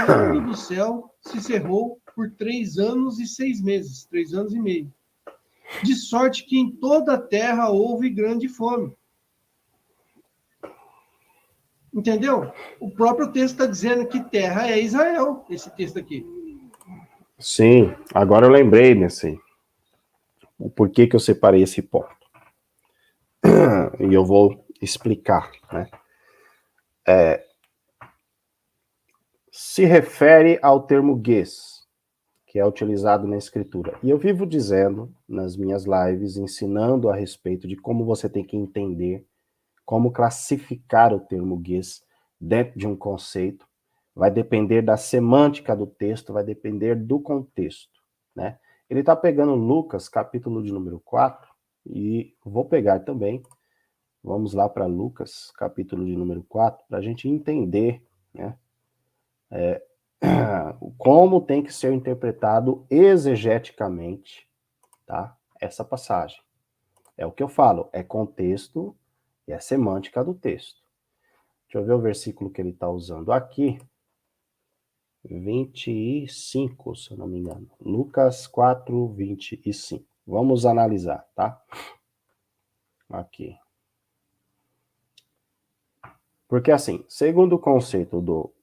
O olho do céu se cerrou por 3 anos e 6 meses, 3 anos e meio. De sorte que em toda a terra houve grande fome. Entendeu? O próprio texto está dizendo que terra é Israel, esse texto aqui.
Sim, agora eu lembrei nesse. O porquê que eu separei esse ponto. E eu vou explicar, né? Se refere ao termo ges, que é utilizado na escritura. E eu vivo dizendo nas minhas lives, ensinando a respeito de como você tem que entender, como classificar o termo ges dentro de um conceito. Vai depender da semântica do texto, vai depender do contexto, né? Ele está pegando Lucas, capítulo de número 4, e vou pegar também. Vamos lá para Lucas, capítulo de número 4, para a gente entender, né, como tem que ser interpretado exegeticamente, tá, essa passagem. É o que eu falo, é contexto e é semântica do texto. Deixa eu ver o versículo que ele está usando aqui. 25, se eu não me engano. Lucas 4, 25. Vamos analisar, tá? Aqui. Porque assim, segundo o conceito do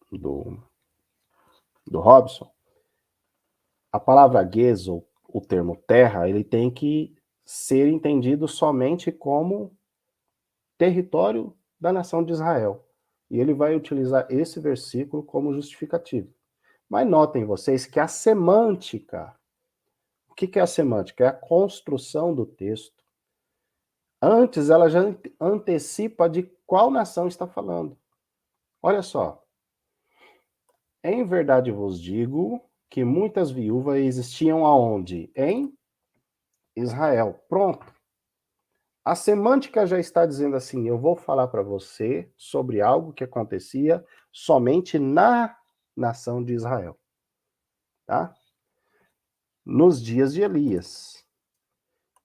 Robson, a palavra ges, ou o termo terra, ele tem que ser entendido somente como território da nação de Israel. E ele vai utilizar esse versículo como justificativo. Mas notem vocês que a semântica, o que é a semântica? É a construção do texto Antes, ela já antecipa de qual nação está falando. Olha só. Em verdade vos digo que muitas viúvas existiam aonde? Em Israel. Pronto. A semântica já está dizendo assim, eu vou falar para você sobre algo que acontecia somente na nação de Israel. Tá? Nos dias de Elias.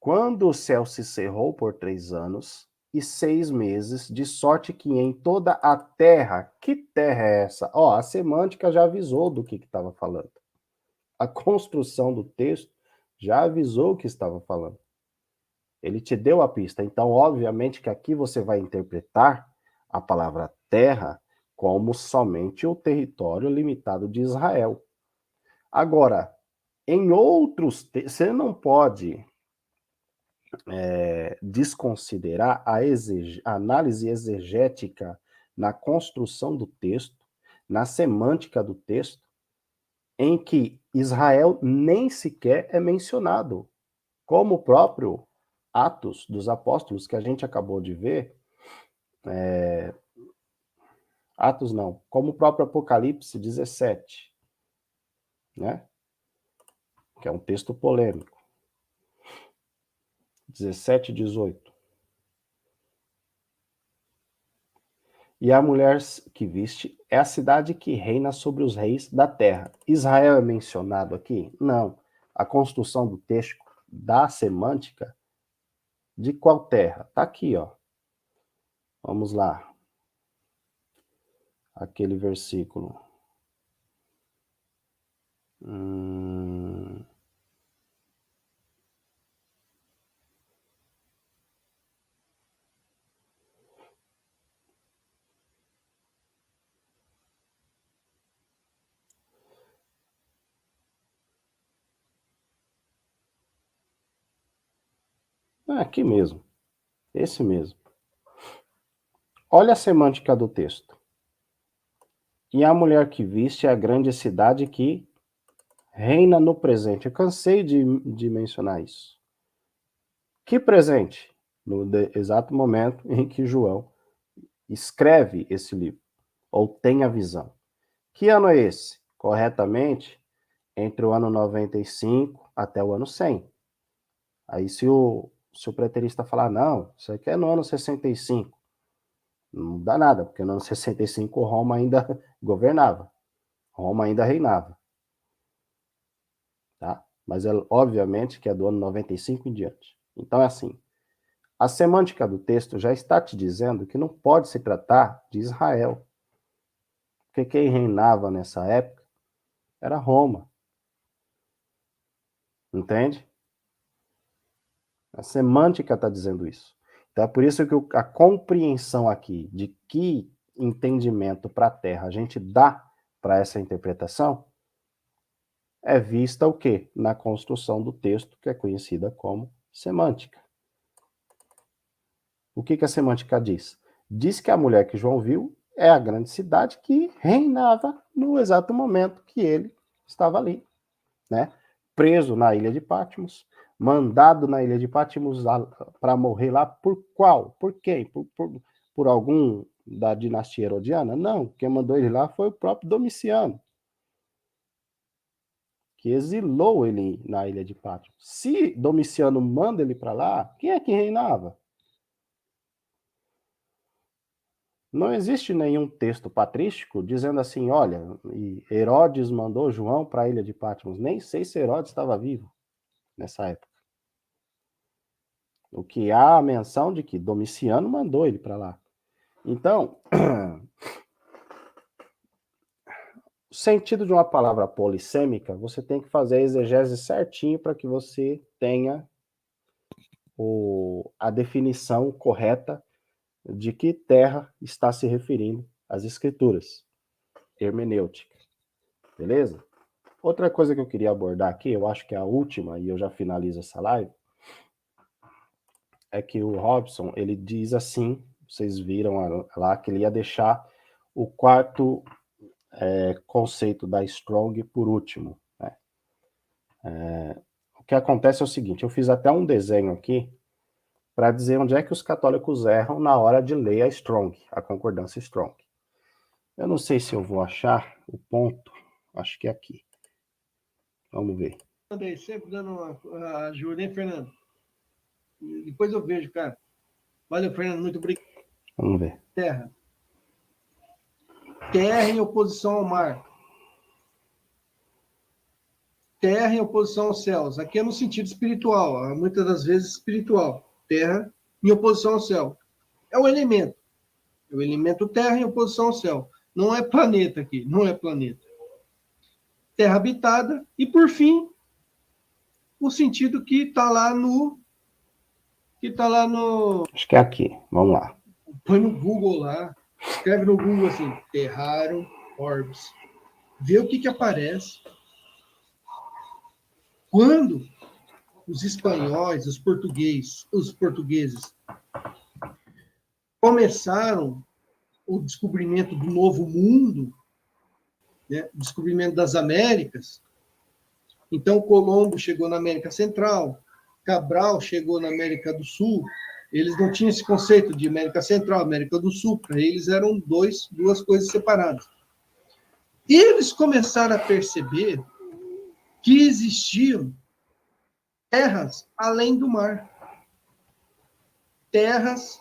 Quando o céu se cerrou por 3 anos e 6 meses, de sorte que em toda a terra, que terra é essa? Ó, a semântica já avisou do que estava falando. A construção do texto já avisou o que estava falando. Ele te deu a pista. Então, obviamente que aqui você vai interpretar a palavra terra como somente o território limitado de Israel. Agora, em outros, você não pode desconsiderar a análise exegética na construção do texto, na semântica do texto, em que Israel nem sequer é mencionado, como o próprio Atos dos Apóstolos, que a gente acabou de ver, Atos não, como o próprio Apocalipse 17, né? Que é um texto polêmico. 17 e 18. E a mulher que viste é a cidade que reina sobre os reis da terra. Israel é mencionado aqui? Não. A construção do texto, da semântica, de qual terra? Está aqui, ó. Vamos lá. Aquele versículo. Aqui mesmo. Esse mesmo. Olha a semântica do texto. E a mulher que viste é a grande cidade que reina no presente. Eu cansei de mencionar isso. Que presente? No exato momento em que João escreve esse livro, ou tem a visão. Que ano é esse? Corretamente, entre o ano 95 até o ano 100. Aí se o preterista falar, não, isso aqui é no ano 65, não dá nada, porque no ano 65 Roma ainda governava, Roma ainda reinava. Tá? Mas é obviamente que é do ano 95 em diante. Então é assim, a semântica do texto já está te dizendo que não pode se tratar de Israel, porque quem reinava nessa época era Roma. Entende? A semântica está dizendo isso. Então é por isso que a compreensão aqui de que entendimento para a Terra a gente dá para essa interpretação é vista o quê? Na construção do texto, que é conhecida como semântica. O que a semântica diz? Diz que a mulher que João viu é a grande cidade que reinava no exato momento que ele estava ali, né? Preso na ilha de Patmos, mandado na ilha de Patmos para morrer lá por qual? Por quem? Por algum da dinastia herodiana? Não, quem mandou ele lá foi o próprio Domiciano, que exilou ele na ilha de Patmos. Se Domiciano manda ele para lá, quem é que reinava? Não existe nenhum texto patrístico dizendo assim, olha, Herodes mandou João para a ilha de Patmos. Nem sei se Herodes estava vivo nessa época. O que há a menção de que Domiciano mandou ele para lá. Então, o sentido de uma palavra polissêmica, você tem que fazer a exegese certinho para que você tenha a definição correta de que terra está se referindo às escrituras. Hermenêutica. Beleza? Outra coisa que eu queria abordar aqui, eu acho que é a última, e eu já finalizo essa live, é que o Robson, ele diz assim, vocês viram lá, que ele ia deixar o quarto conceito da Strong por último. Né? O que acontece é o seguinte, eu fiz até um desenho aqui para dizer onde é que os católicos erram na hora de ler a Strong, a concordância Strong. Eu não sei se eu vou achar o ponto, acho que é aqui. Vamos ver.
Andei sempre dando uma ajuda, hein, Fernando? Depois eu vejo, cara. Valeu, Fernando, muito obrigado.
Vamos ver.
Terra. Terra em oposição ao mar. Terra em oposição aos céus. Aqui é no sentido espiritual, muitas das vezes espiritual. Terra em oposição ao céu. É o elemento. É o elemento terra em oposição ao céu. Não é planeta aqui, não é planeta. Terra habitada. E, por fim, o sentido que está lá no...
Acho que é aqui, vamos lá.
Põe no Google lá. Escreve no Google assim, Terrarum Orbis. Vê o que aparece. Quando os espanhóis, os portugueses começaram o descobrimento do Novo Mundo, né, o descobrimento das Américas, então Colombo chegou na América Central, Cabral chegou na América do Sul, eles não tinham esse conceito de América Central, América do Sul, para eles eram duas coisas separadas. E eles começaram a perceber que existiam terras além do mar. Terras,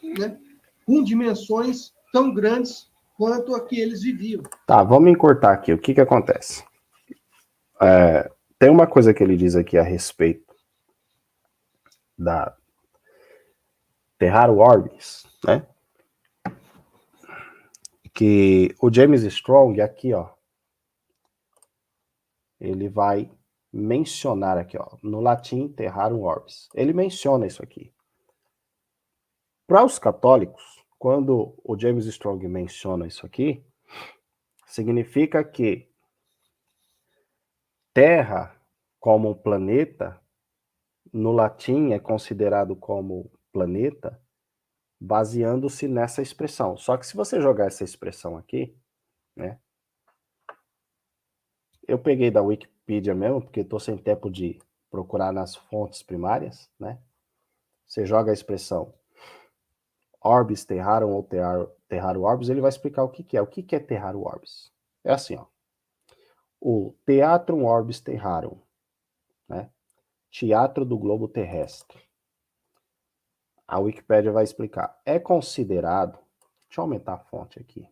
né, com dimensões tão grandes quanto a que eles viviam.
Tá, vamos encurtar aqui. O que acontece? Tem uma coisa que ele diz aqui a respeito da Terrarum Orbis, né? Que o James Strong aqui, ó, ele vai mencionar aqui, ó, no latim Terrarum Orbis. Ele menciona isso aqui. Para os católicos, quando o James Strong menciona isso aqui, significa que Terra como planeta, no latim é considerado como planeta, baseando-se nessa expressão. Só que se você jogar essa expressão aqui, né? Eu peguei da Wikipedia mesmo, porque estou sem tempo de procurar nas fontes primárias, né? Você joga a expressão Orbis Terrarum ou Terrarum Orbis, ele vai explicar o que é. O que é Terrarum Orbis? É assim, ó. O Theatrum Orbis Terrarum, né? Teatro do globo terrestre. A Wikipédia vai explicar. É considerado... Deixa eu aumentar a fonte aqui.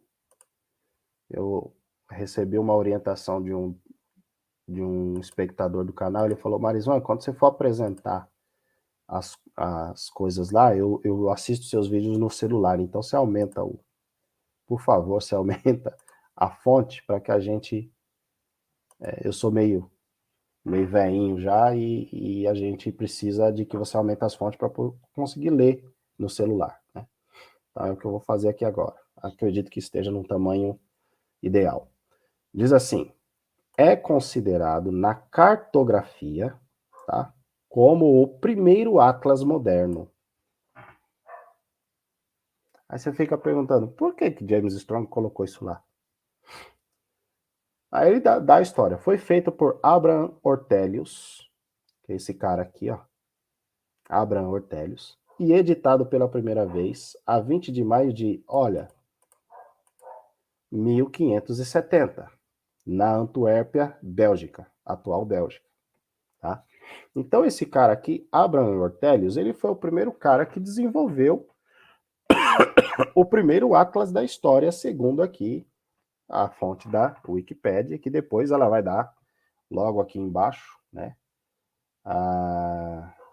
Eu recebi uma orientação de um espectador do canal. Ele falou, Marizão, quando você for apresentar as coisas lá, eu assisto seus vídeos no celular. Então você aumenta por favor, você aumenta a fonte para que a gente... eu sou meio velhinho já e a gente precisa de que você aumente as fontes para conseguir ler no celular, né? Então é o que eu vou fazer aqui agora. Acredito que esteja num tamanho ideal. Diz assim, é considerado na cartografia, tá, como o primeiro atlas moderno. Aí você fica perguntando, por que James Strong colocou isso lá? Aí ele dá a história. Foi feito por Abraham Ortelius, que é esse cara aqui, ó. Abraham Ortelius. E editado pela primeira vez a 20 de maio de, olha, 1570, na Antuérpia, Bélgica, atual Bélgica. Tá? Então esse cara aqui, Abraham Ortelius, ele foi o primeiro cara que desenvolveu o primeiro atlas da história, segundo aqui a fonte da Wikipédia, que depois ela vai dar logo aqui embaixo, né?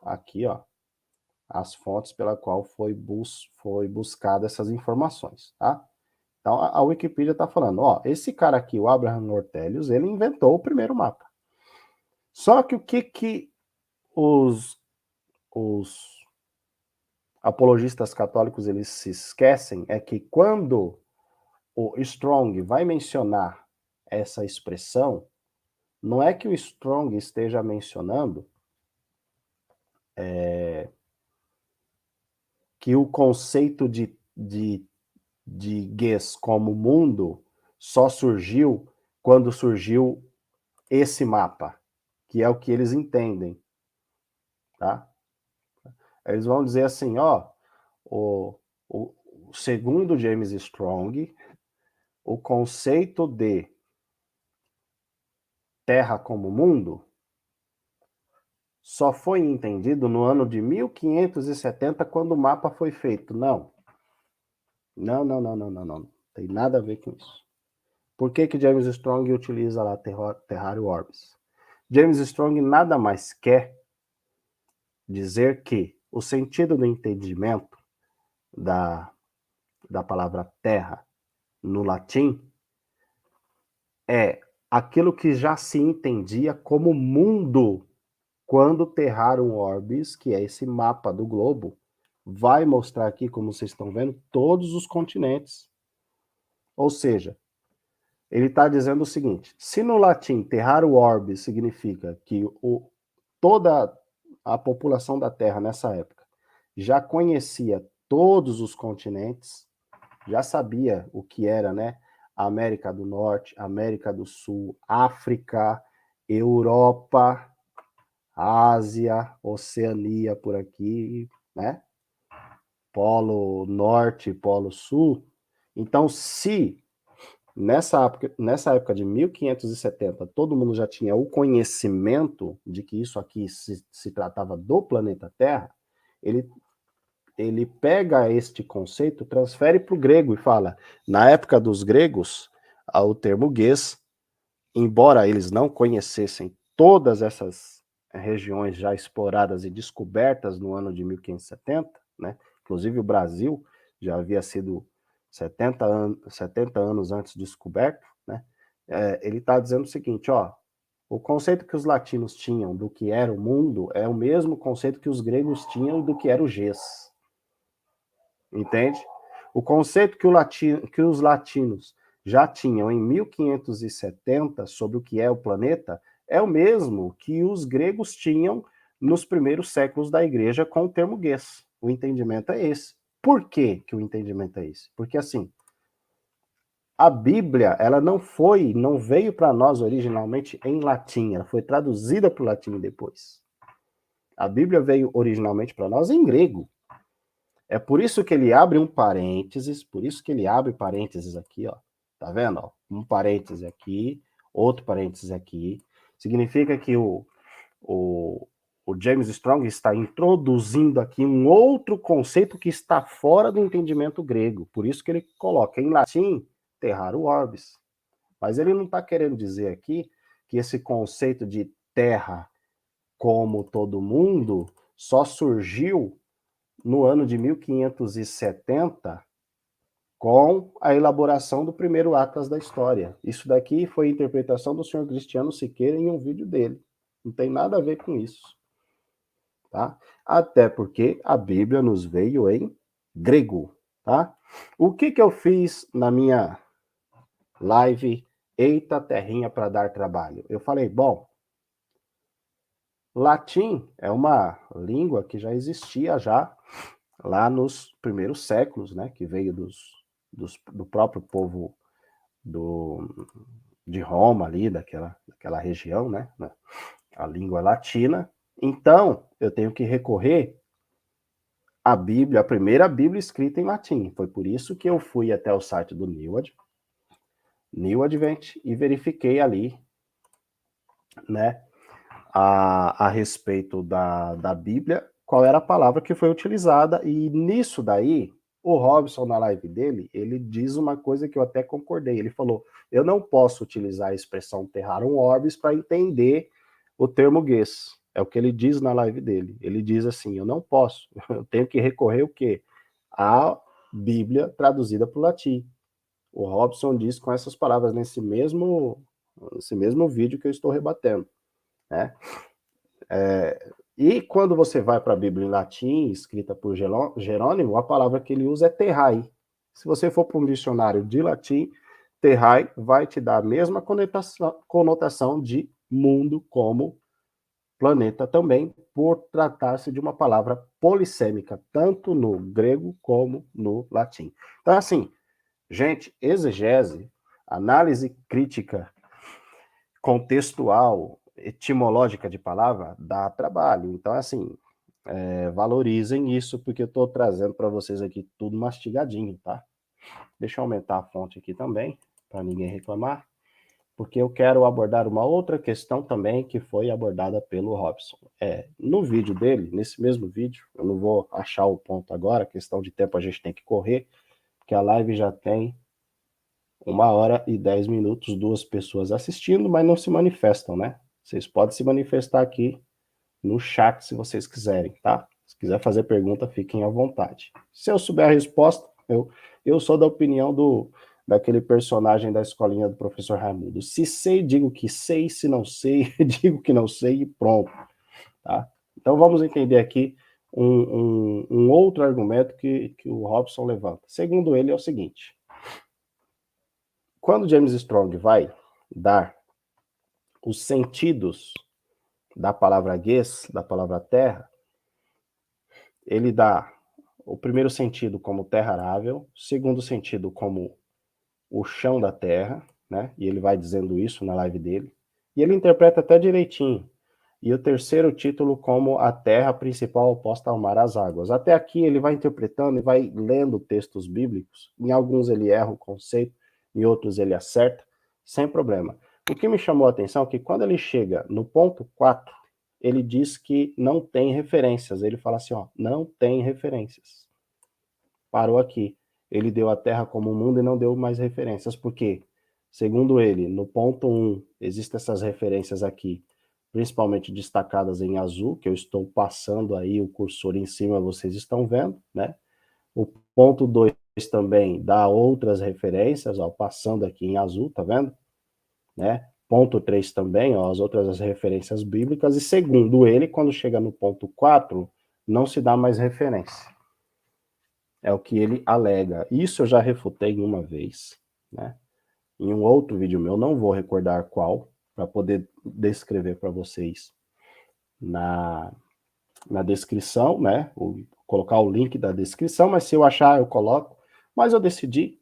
Aqui, ó, as fontes pela qual foi buscada essas informações, tá? Então a Wikipedia está falando, ó, esse cara aqui, o Abraham Ortelius, ele inventou o primeiro mapa. Só que o que os apologistas católicos eles se esquecem é que quando o Strong vai mencionar essa expressão, não é que o Strong esteja mencionando que o conceito de Ges como mundo só surgiu quando surgiu esse mapa, que é o que eles entendem, tá? Eles vão dizer assim, ó, o, segundo James Strong, o conceito de terra como mundo só foi entendido no ano de 1570, quando o mapa foi feito. Não. Não, não, não, não, não, não. Tem nada a ver com isso. Por que que James Strong utiliza lá Terrário Orbis? James Strong nada mais quer dizer que o sentido do entendimento da, da palavra terra no latim é aquilo que já se entendia como mundo quando Terrarum Orbis, que é esse mapa do globo, vai mostrar aqui, como vocês estão vendo, todos os continentes. Ou seja, ele está dizendo o seguinte: se no latim Terrarum Orbis significa que toda a população da Terra nessa época já conhecia todos os continentes, já sabia o que era, né? América do Norte, América do Sul, África, Europa, Ásia, Oceania por aqui, né? Polo Norte, Polo Sul. Então, se nessa época de 1570 todo mundo já tinha o conhecimento de que isso aqui se tratava do planeta Terra, ele pega este conceito, transfere para o grego e fala, na época dos gregos, o termo guês, embora eles não conhecessem todas essas regiões já exploradas e descobertas no ano de 1570, né? Inclusive o Brasil já havia sido 70 anos antes descoberto, né? Ele está dizendo o seguinte, ó, o conceito que os latinos tinham do que era o mundo é o mesmo conceito que os gregos tinham do que era o Gês. Entende? O conceito que os latinos já tinham em 1570 sobre o que é o planeta é o mesmo que os gregos tinham nos primeiros séculos da igreja com o termo guês. O entendimento é esse. Por que que o entendimento é esse? Porque assim, a Bíblia, ela não veio para nós originalmente em latim, ela foi traduzida para o latim depois. A Bíblia veio originalmente para nós em grego. É por isso que ele abre um parênteses, por isso que ele abre parênteses aqui, ó. Tá vendo? Ó? Um parêntese aqui, outro parêntese aqui. Significa que o, o James Strong está introduzindo aqui um outro conceito que está fora do entendimento grego. Por isso que ele coloca em latim terrarum orbis. Mas ele não está querendo dizer aqui que esse conceito de terra como todo mundo só surgiu no ano de 1570, com a elaboração do primeiro Atlas da História. Isso daqui foi a interpretação do senhor Cristiano Siqueira em um vídeo dele. Não tem nada a ver com isso. Tá? Até porque a Bíblia nos veio em grego. Tá? O que eu fiz na minha live Eita Terrinha para dar trabalho? Eu falei, bom, latim é uma língua que já existia já lá nos primeiros séculos, né, que veio do próprio povo de Roma ali, daquela região, né, a língua latina. Então, eu tenho que recorrer à Bíblia, a primeira Bíblia escrita em latim. Foi por isso que eu fui até o site do New Advent, e verifiquei ali, né, a respeito da Bíblia, qual era a palavra que foi utilizada, e nisso daí, o Robson, na live dele, ele diz uma coisa que eu até concordei, ele falou, eu não posso utilizar a expressão terrarum orbis para entender o termo guês, é o que ele diz na live dele, ele diz assim, eu não posso, eu tenho que recorrer o quê? A Bíblia traduzida para o latim. O Robson diz com essas palavras nesse mesmo vídeo que eu estou rebatendo, né? E quando você vai para a Bíblia em latim, escrita por Jerônimo, a palavra que ele usa é terrai. Se você for para um dicionário de latim, terrai vai te dar a mesma conotação de mundo como planeta também, por tratar-se de uma palavra polissêmica, tanto no grego como no latim. Então, assim, gente, exegese, análise crítica, contextual, etimológica de palavra, dá trabalho. Então, assim, valorizem isso, porque eu estou trazendo para vocês aqui tudo mastigadinho, tá? Deixa eu aumentar a fonte aqui também, para ninguém reclamar, porque eu quero abordar uma outra questão também que foi abordada pelo Robson. No vídeo dele, nesse mesmo vídeo, eu não vou achar o ponto agora, questão de tempo a gente tem que correr, porque a live já tem 1h10, 2 pessoas assistindo, mas não se manifestam, né? Vocês podem se manifestar aqui no chat se vocês quiserem, tá? Se quiser fazer pergunta, fiquem à vontade. Se eu souber a resposta, eu sou da opinião daquele personagem da escolinha do professor Raimundo. Se sei, digo que sei, se não sei, digo que não sei e pronto, tá? Então vamos entender aqui um outro argumento que o Robson levanta. Segundo ele, é o seguinte: quando James Strong vai dar os sentidos da palavra guês, da palavra terra, ele dá o primeiro sentido como terra arável, segundo sentido como o chão da terra, né? E ele vai dizendo isso na live dele. E ele interpreta até direitinho. E o terceiro título como a terra principal oposta ao mar, às águas. Até aqui ele vai interpretando e vai lendo textos bíblicos. Em alguns ele erra o conceito, em outros ele acerta, sem problema. O que me chamou a atenção é que quando ele chega no ponto 4, ele diz que não tem referências. Ele fala assim, ó, não tem referências. Parou aqui. Ele deu a Terra como um mundo e não deu mais referências. Por quê? Segundo ele, no ponto 1, existem essas referências aqui, principalmente destacadas em azul, que eu estou passando aí o cursor em cima, vocês estão vendo, né? O ponto 2 também dá outras referências, ó, passando aqui em azul, tá vendo? Né? Ponto 3 também, ó, as outras referências bíblicas. E segundo ele, quando chega no ponto 4, não se dá mais referência. É o que ele alega. Isso eu já refutei uma vez, né? Em um outro vídeo meu, não vou recordar qual, para poder descrever para vocês na descrição, né? Vou colocar o link da descrição, mas se eu achar, eu coloco. Mas eu decidi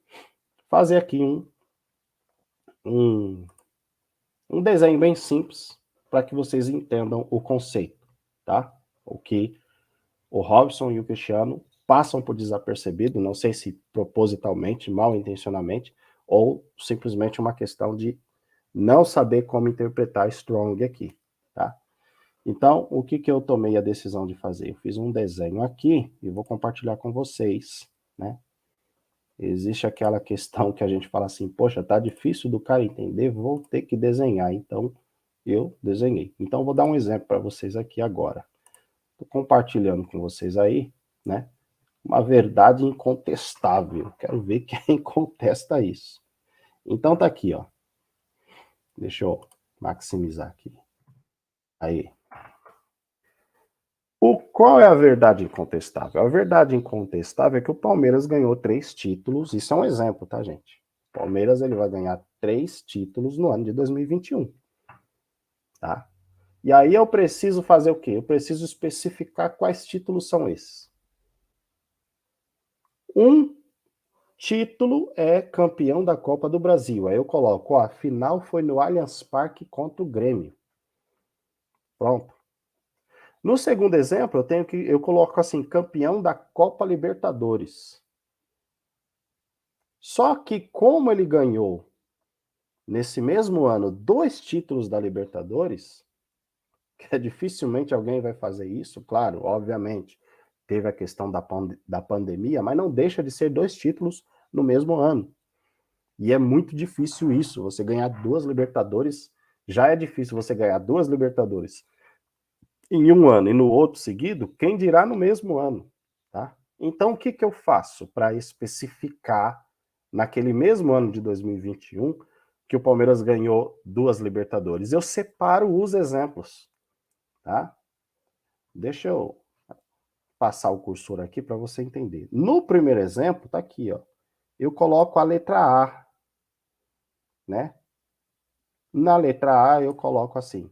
fazer aqui um desenho bem simples para que vocês entendam o conceito, tá? O que o Robson e o Cristiano passam por desapercebido, não sei se propositalmente, mal intencionadamente, ou simplesmente uma questão de não saber como interpretar Strong aqui, tá? Então, o que eu tomei a decisão de fazer? Eu fiz um desenho aqui e vou compartilhar com vocês, né? Existe aquela questão que a gente fala assim, poxa, tá difícil do cara entender, vou ter que desenhar. Então, eu desenhei. Então, vou dar um exemplo para vocês aqui agora. Estou compartilhando com vocês aí, né? Uma verdade incontestável. Quero ver quem contesta isso. Então tá aqui, ó. Deixa eu maximizar aqui. Aí. Qual é a verdade incontestável? A verdade incontestável é que o Palmeiras ganhou 3 títulos. Isso é um exemplo, tá, gente? O Palmeiras ele vai ganhar 3 títulos no ano de 2021. Tá? E aí eu preciso fazer o quê? Eu preciso especificar quais títulos são esses. Um título é campeão da Copa do Brasil. Aí eu coloco, ó, a final foi no Allianz Parque contra o Grêmio. Pronto. No segundo exemplo, eu coloco assim, campeão da Copa Libertadores. Só que como ele ganhou nesse mesmo ano 2 títulos da Libertadores, que dificilmente alguém vai fazer isso, claro, obviamente, teve a questão da pandemia, mas não deixa de ser 2 títulos no mesmo ano. E é muito difícil isso, você ganhar 2 Libertadores, já é difícil você ganhar 2 Libertadores em um ano e no outro seguido, quem dirá no mesmo ano, tá? Então, o que eu faço para especificar naquele mesmo ano de 2021 que o Palmeiras ganhou 2 Libertadores? Eu separo os exemplos, tá? Deixa eu passar o cursor aqui para você entender. No primeiro exemplo, tá aqui, ó. Eu coloco a letra A, né? Na letra A eu coloco assim: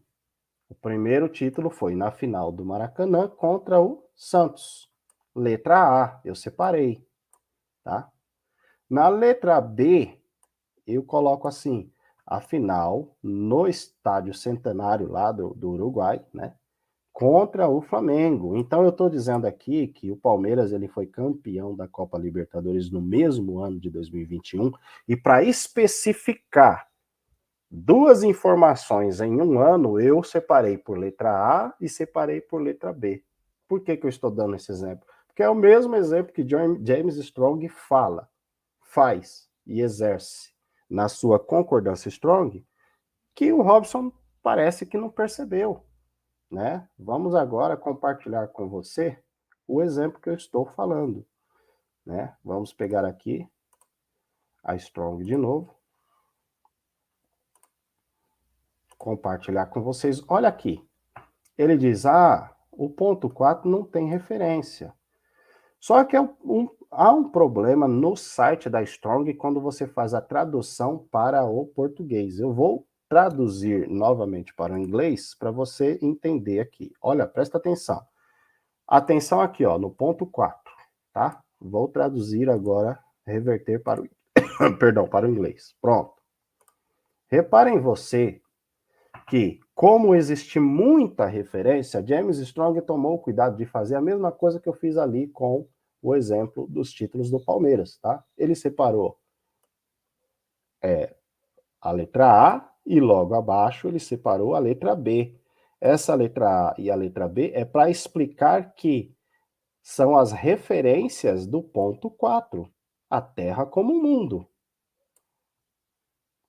o primeiro título foi na final do Maracanã contra o Santos. Letra A, eu separei, tá? Na letra B, eu coloco assim: a final no Estádio Centenário lá do Uruguai, né? contra o Flamengo. Então eu estou dizendo aqui que o Palmeiras ele foi campeão da Copa Libertadores no mesmo ano de 2021, e para especificar duas informações em um ano, eu separei por letra A e separei por letra B. Por que eu estou dando esse exemplo? Porque é o mesmo exemplo que James Strong fala, faz e exerce na sua concordância Strong, que o Robson parece que não percebeu, né? Vamos agora compartilhar com você o exemplo que eu estou falando, né? Vamos pegar aqui a Strong de novo, compartilhar com vocês. Olha aqui, ele diz, o ponto 4 não tem referência. Só que há um problema no site da Strong quando você faz a tradução para o português. Eu vou traduzir novamente para o inglês para você entender aqui. Olha, presta atenção. Atenção aqui, ó, no ponto 4, tá? Vou traduzir agora, reverter para o, perdão, para o inglês. Pronto. Reparem você que, como existe muita referência, James Strong tomou o cuidado de fazer a mesma coisa que eu fiz ali com o exemplo dos títulos do Palmeiras, tá? Ele separou a letra A e logo abaixo ele separou a letra B. Essa letra A e a letra B é para explicar que são as referências do ponto 4, a Terra como mundo,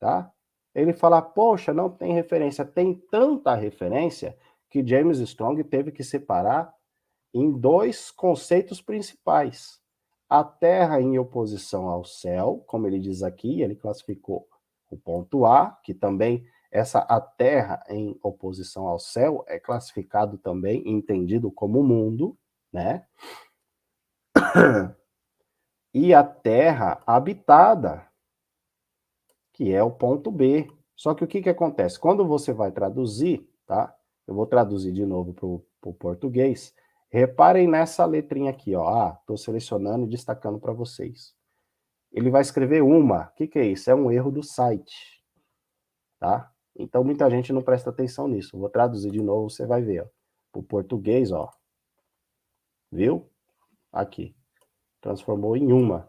tá? Ele fala, poxa, não tem referência. Tem tanta referência que James Strong teve que separar em dois conceitos principais. A Terra em oposição ao céu, como ele diz aqui, ele classificou o ponto A, que também a Terra em oposição ao céu é classificado também, entendido como mundo, né? E a Terra habitada, que é o ponto B. Só que o que acontece? Quando você vai traduzir, tá? Eu vou traduzir de novo para o português. Reparem nessa letrinha aqui, ó. Estou selecionando e destacando para vocês. Ele vai escrever uma. O que é isso? É um erro do site, tá? Então muita gente não presta atenção nisso. Eu vou traduzir de novo, você vai ver, ó. O português, ó. Viu? Aqui. Transformou em uma.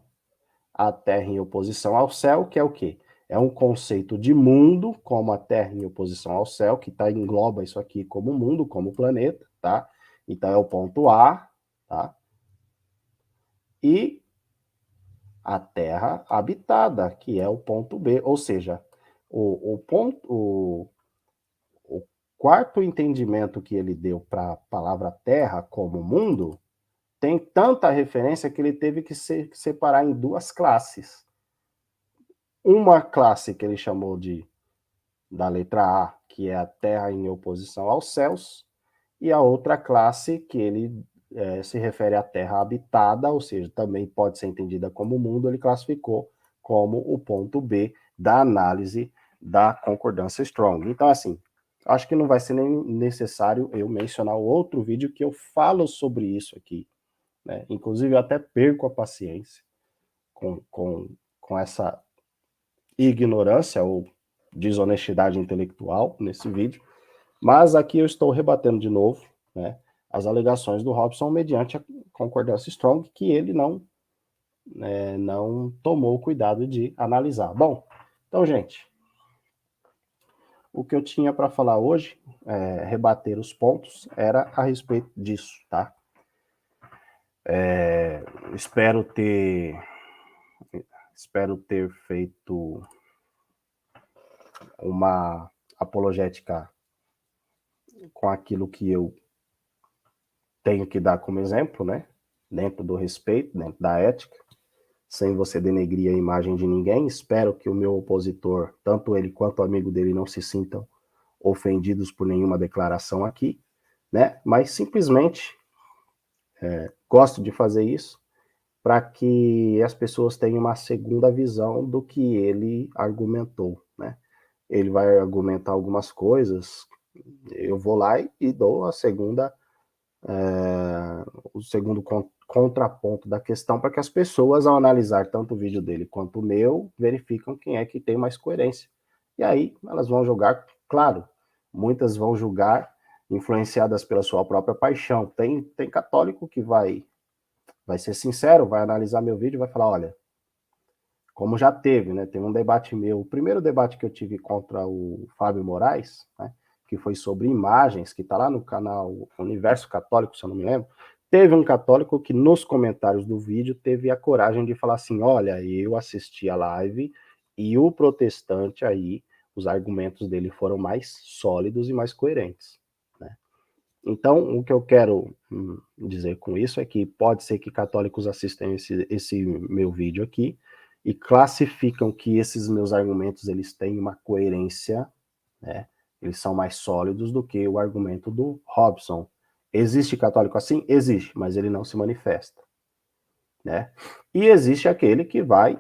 A Terra em oposição ao céu, que é o quê? É um conceito de mundo, como a Terra em oposição ao céu, que engloba isso aqui como mundo, como planeta, tá? Então é o ponto A, tá? E a Terra habitada, que é o ponto B, ou seja, o quarto entendimento que ele deu para a palavra Terra como mundo tem tanta referência que ele teve que separar em duas classes. Uma classe que ele chamou da letra A, que é a Terra em oposição aos céus, e a outra classe que ele se refere à Terra habitada, ou seja, também pode ser entendida como mundo, ele classificou como o ponto B da análise da concordância Strong. Então, assim, acho que não vai ser nem necessário eu mencionar o outro vídeo que eu falo sobre isso aqui, né? Inclusive, eu até perco a paciência com essa ignorância ou desonestidade intelectual nesse vídeo, mas aqui eu estou rebatendo de novo, né, as alegações do Robson mediante a concordância Strong, que ele não tomou o cuidado de analisar. Bom, então, gente, o que eu tinha para falar hoje, rebater os pontos, era a respeito disso, tá? Espero ter feito uma apologética com aquilo que eu tenho que dar como exemplo, né? Dentro do respeito, dentro da ética, sem você denegrir a imagem de ninguém. Espero que o meu opositor, tanto ele quanto o amigo dele, não se sintam ofendidos por nenhuma declaração aqui, né? Mas simplesmente gosto de fazer isso para que as pessoas tenham uma segunda visão do que ele argumentou, né? Ele vai argumentar algumas coisas, eu vou lá e dou o segundo contraponto da questão para que as pessoas, ao analisar tanto o vídeo dele quanto o meu, verificam quem é que tem mais coerência. E aí elas vão julgar, claro, muitas vão julgar influenciadas pela sua própria paixão. Tem católico que vai ser sincero, vai analisar meu vídeo e vai falar, olha, como já teve, né? Tem um debate meu, o primeiro debate que eu tive contra o Fábio Moraes, né? Que foi sobre imagens, que está lá no canal Universo Católico, se eu não me lembro. Teve um católico que nos comentários do vídeo teve a coragem de falar assim, olha, eu assisti a live e o protestante aí, os argumentos dele foram mais sólidos e mais coerentes, né? Então, o que eu quero dizer com isso é que pode ser que católicos assistam esse meu vídeo aqui e classificam que esses meus argumentos eles têm uma coerência, né? Eles são mais sólidos do que o argumento do Robson. Existe católico assim? Existe, mas ele não se manifesta, né? E existe aquele que vai,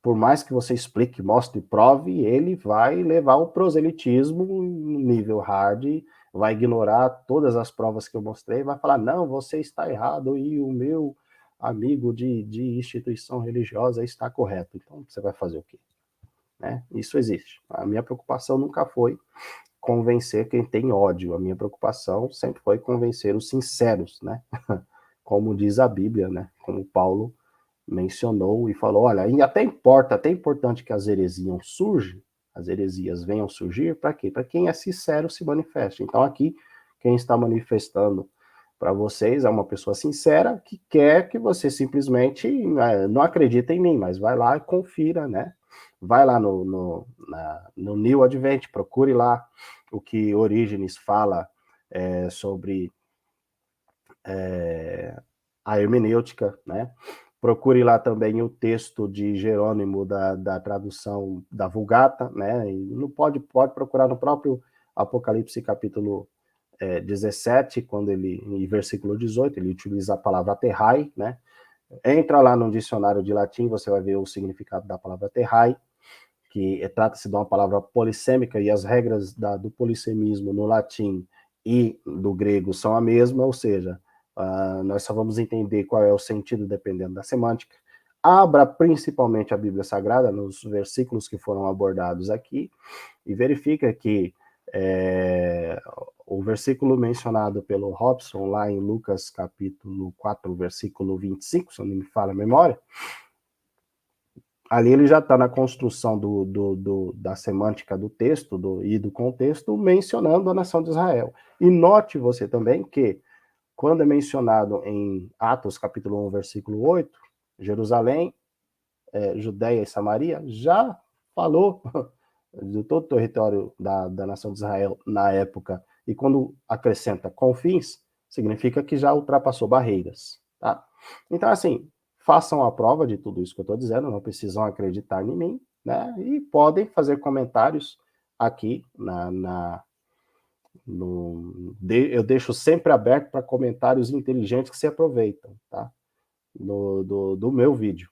por mais que você explique, mostre, prove, ele vai levar o proselitismo no nível hard, vai ignorar todas as provas que eu mostrei, vai falar, não, você está errado e o meu amigo de instituição religiosa está correto. Então, você vai fazer o quê? Né? Isso existe. A minha preocupação nunca foi convencer quem tem ódio. A minha preocupação sempre foi convencer os sinceros, né? Como diz a Bíblia, né? Como Paulo mencionou e falou, olha, e até importante que as heresias venham surgir, para quê? Para quem é sincero se manifeste. Então aqui, quem está manifestando para vocês é uma pessoa sincera que quer que você simplesmente não acredita em mim, mas vai lá e confira, né? Vai lá no New Advent, procure lá o que Orígenes fala sobre a hermenêutica, né? Procure lá também o texto de Jerônimo da tradução da Vulgata, né? E não pode procurar no próprio Apocalipse capítulo 17, quando em versículo 18, ele utiliza a palavra terrai, né? Entra lá no dicionário de latim, você vai ver o significado da palavra terrai, que trata-se de uma palavra polissêmica, e as regras do polissemismo no latim e do grego são a mesma, ou seja, nós só vamos entender qual é o sentido dependendo da semântica. Abra principalmente a Bíblia Sagrada, nos versículos que foram abordados aqui, e verifica que o versículo mencionado pelo Robson, lá em Lucas capítulo 4, versículo 25, se não me falha a memória, ali ele já está na construção da semântica do texto e do contexto, mencionando a nação de Israel. E note você também que, quando é mencionado em Atos capítulo 1, versículo 8, Jerusalém, Judéia e Samaria, já falou de todo o território da nação de Israel na época, e quando acrescenta confins, significa que já ultrapassou barreiras, tá? Então, assim, façam a prova de tudo isso que eu estou dizendo, não precisam acreditar em mim, né? E podem fazer comentários aqui eu deixo sempre aberto para comentários inteligentes que se aproveitam, tá? Do meu vídeo.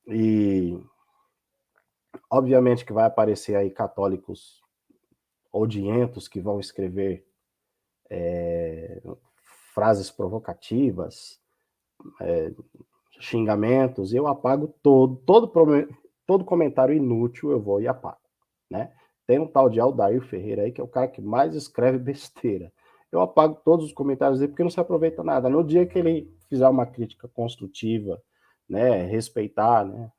E obviamente que vai aparecer aí católicos odientos que vão escrever frases provocativas, xingamentos, e eu apago todo comentário inútil, eu vou e apago, né? Tem um tal de Aldair Ferreira aí, que é o cara que mais escreve besteira. Eu apago todos os comentários dele, porque não se aproveita nada. No dia que ele fizer uma crítica construtiva, né, respeitar, né,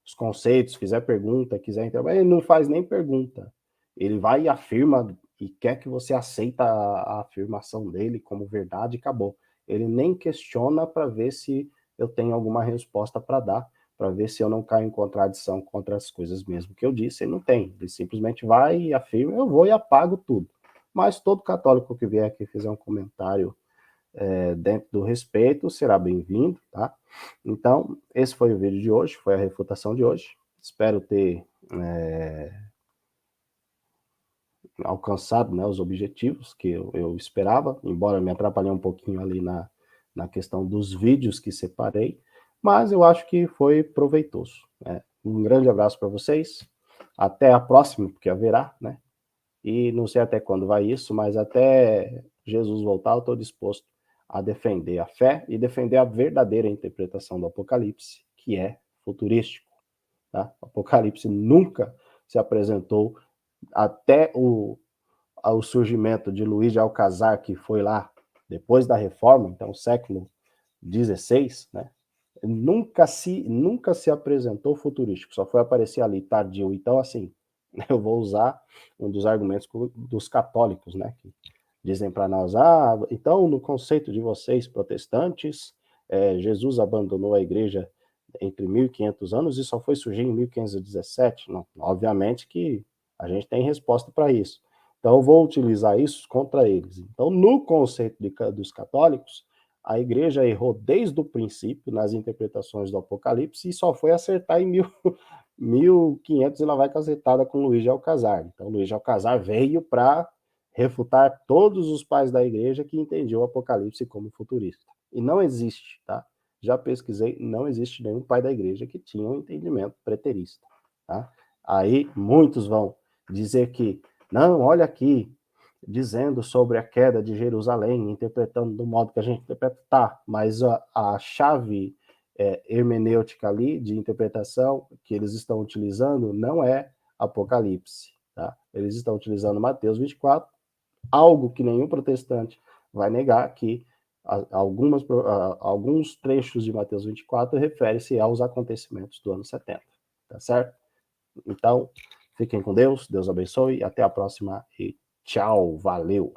os conceitos, fizer pergunta, quiser interagir, ele não faz nem pergunta. Ele vai e afirma e quer que você aceita a afirmação dele como verdade e acabou. Ele nem questiona para ver se eu tenho alguma resposta para dar, para ver se eu não caio em contradição contra as coisas mesmo que eu disse. Ele não tem. Ele simplesmente vai e afirma, eu vou e apago tudo. Mas todo católico que vier aqui fizer um comentário dentro do respeito será bem-vindo, tá? Então, esse foi o vídeo de hoje, foi a refutação de hoje. Espero ter alcançado, né, os objetivos que eu esperava, embora me atrapalhei um pouquinho ali na questão dos vídeos que separei, mas eu acho que foi proveitoso, né? Um grande abraço para vocês, até a próxima, porque haverá, né? E não sei até quando vai isso, mas até Jesus voltar, eu estou disposto a defender a fé e defender a verdadeira interpretação do Apocalipse, que é futurístico, tá? O Apocalipse nunca se apresentou até o surgimento de Luís de Alcazar, que foi lá depois da Reforma, então século XVI, né? Nunca se apresentou futurístico, só foi aparecer ali tardio. Então, assim, eu vou usar um dos argumentos dos católicos, né? Que dizem para nós, então, no conceito de vocês, protestantes, Jesus abandonou a igreja entre 1500 anos e só foi surgir em 1517. Não, obviamente que a gente tem resposta para isso. Então, eu vou utilizar isso contra eles. Então, no conceito dos católicos, a igreja errou desde o princípio nas interpretações do Apocalipse e só foi acertar em 1500 e ela vai cacetada com Luís de Alcazar. Então, Luís de Alcazar veio para refutar todos os pais da igreja que entendiam o Apocalipse como futurista. E não existe, tá? Já pesquisei, não existe nenhum pai da igreja que tinha um entendimento preterista, tá? Aí muitos vão dizer que, não, olha aqui, dizendo sobre a queda de Jerusalém, interpretando do modo que a gente interpreta, tá, mas a chave hermenêutica ali, de interpretação, que eles estão utilizando, não é Apocalipse, tá? Eles estão utilizando Mateus 24, algo que nenhum protestante vai negar, que alguns trechos de Mateus 24 refere-se aos acontecimentos do ano 70, tá certo? Então, fiquem com Deus, Deus abençoe, até a próxima e tchau, valeu!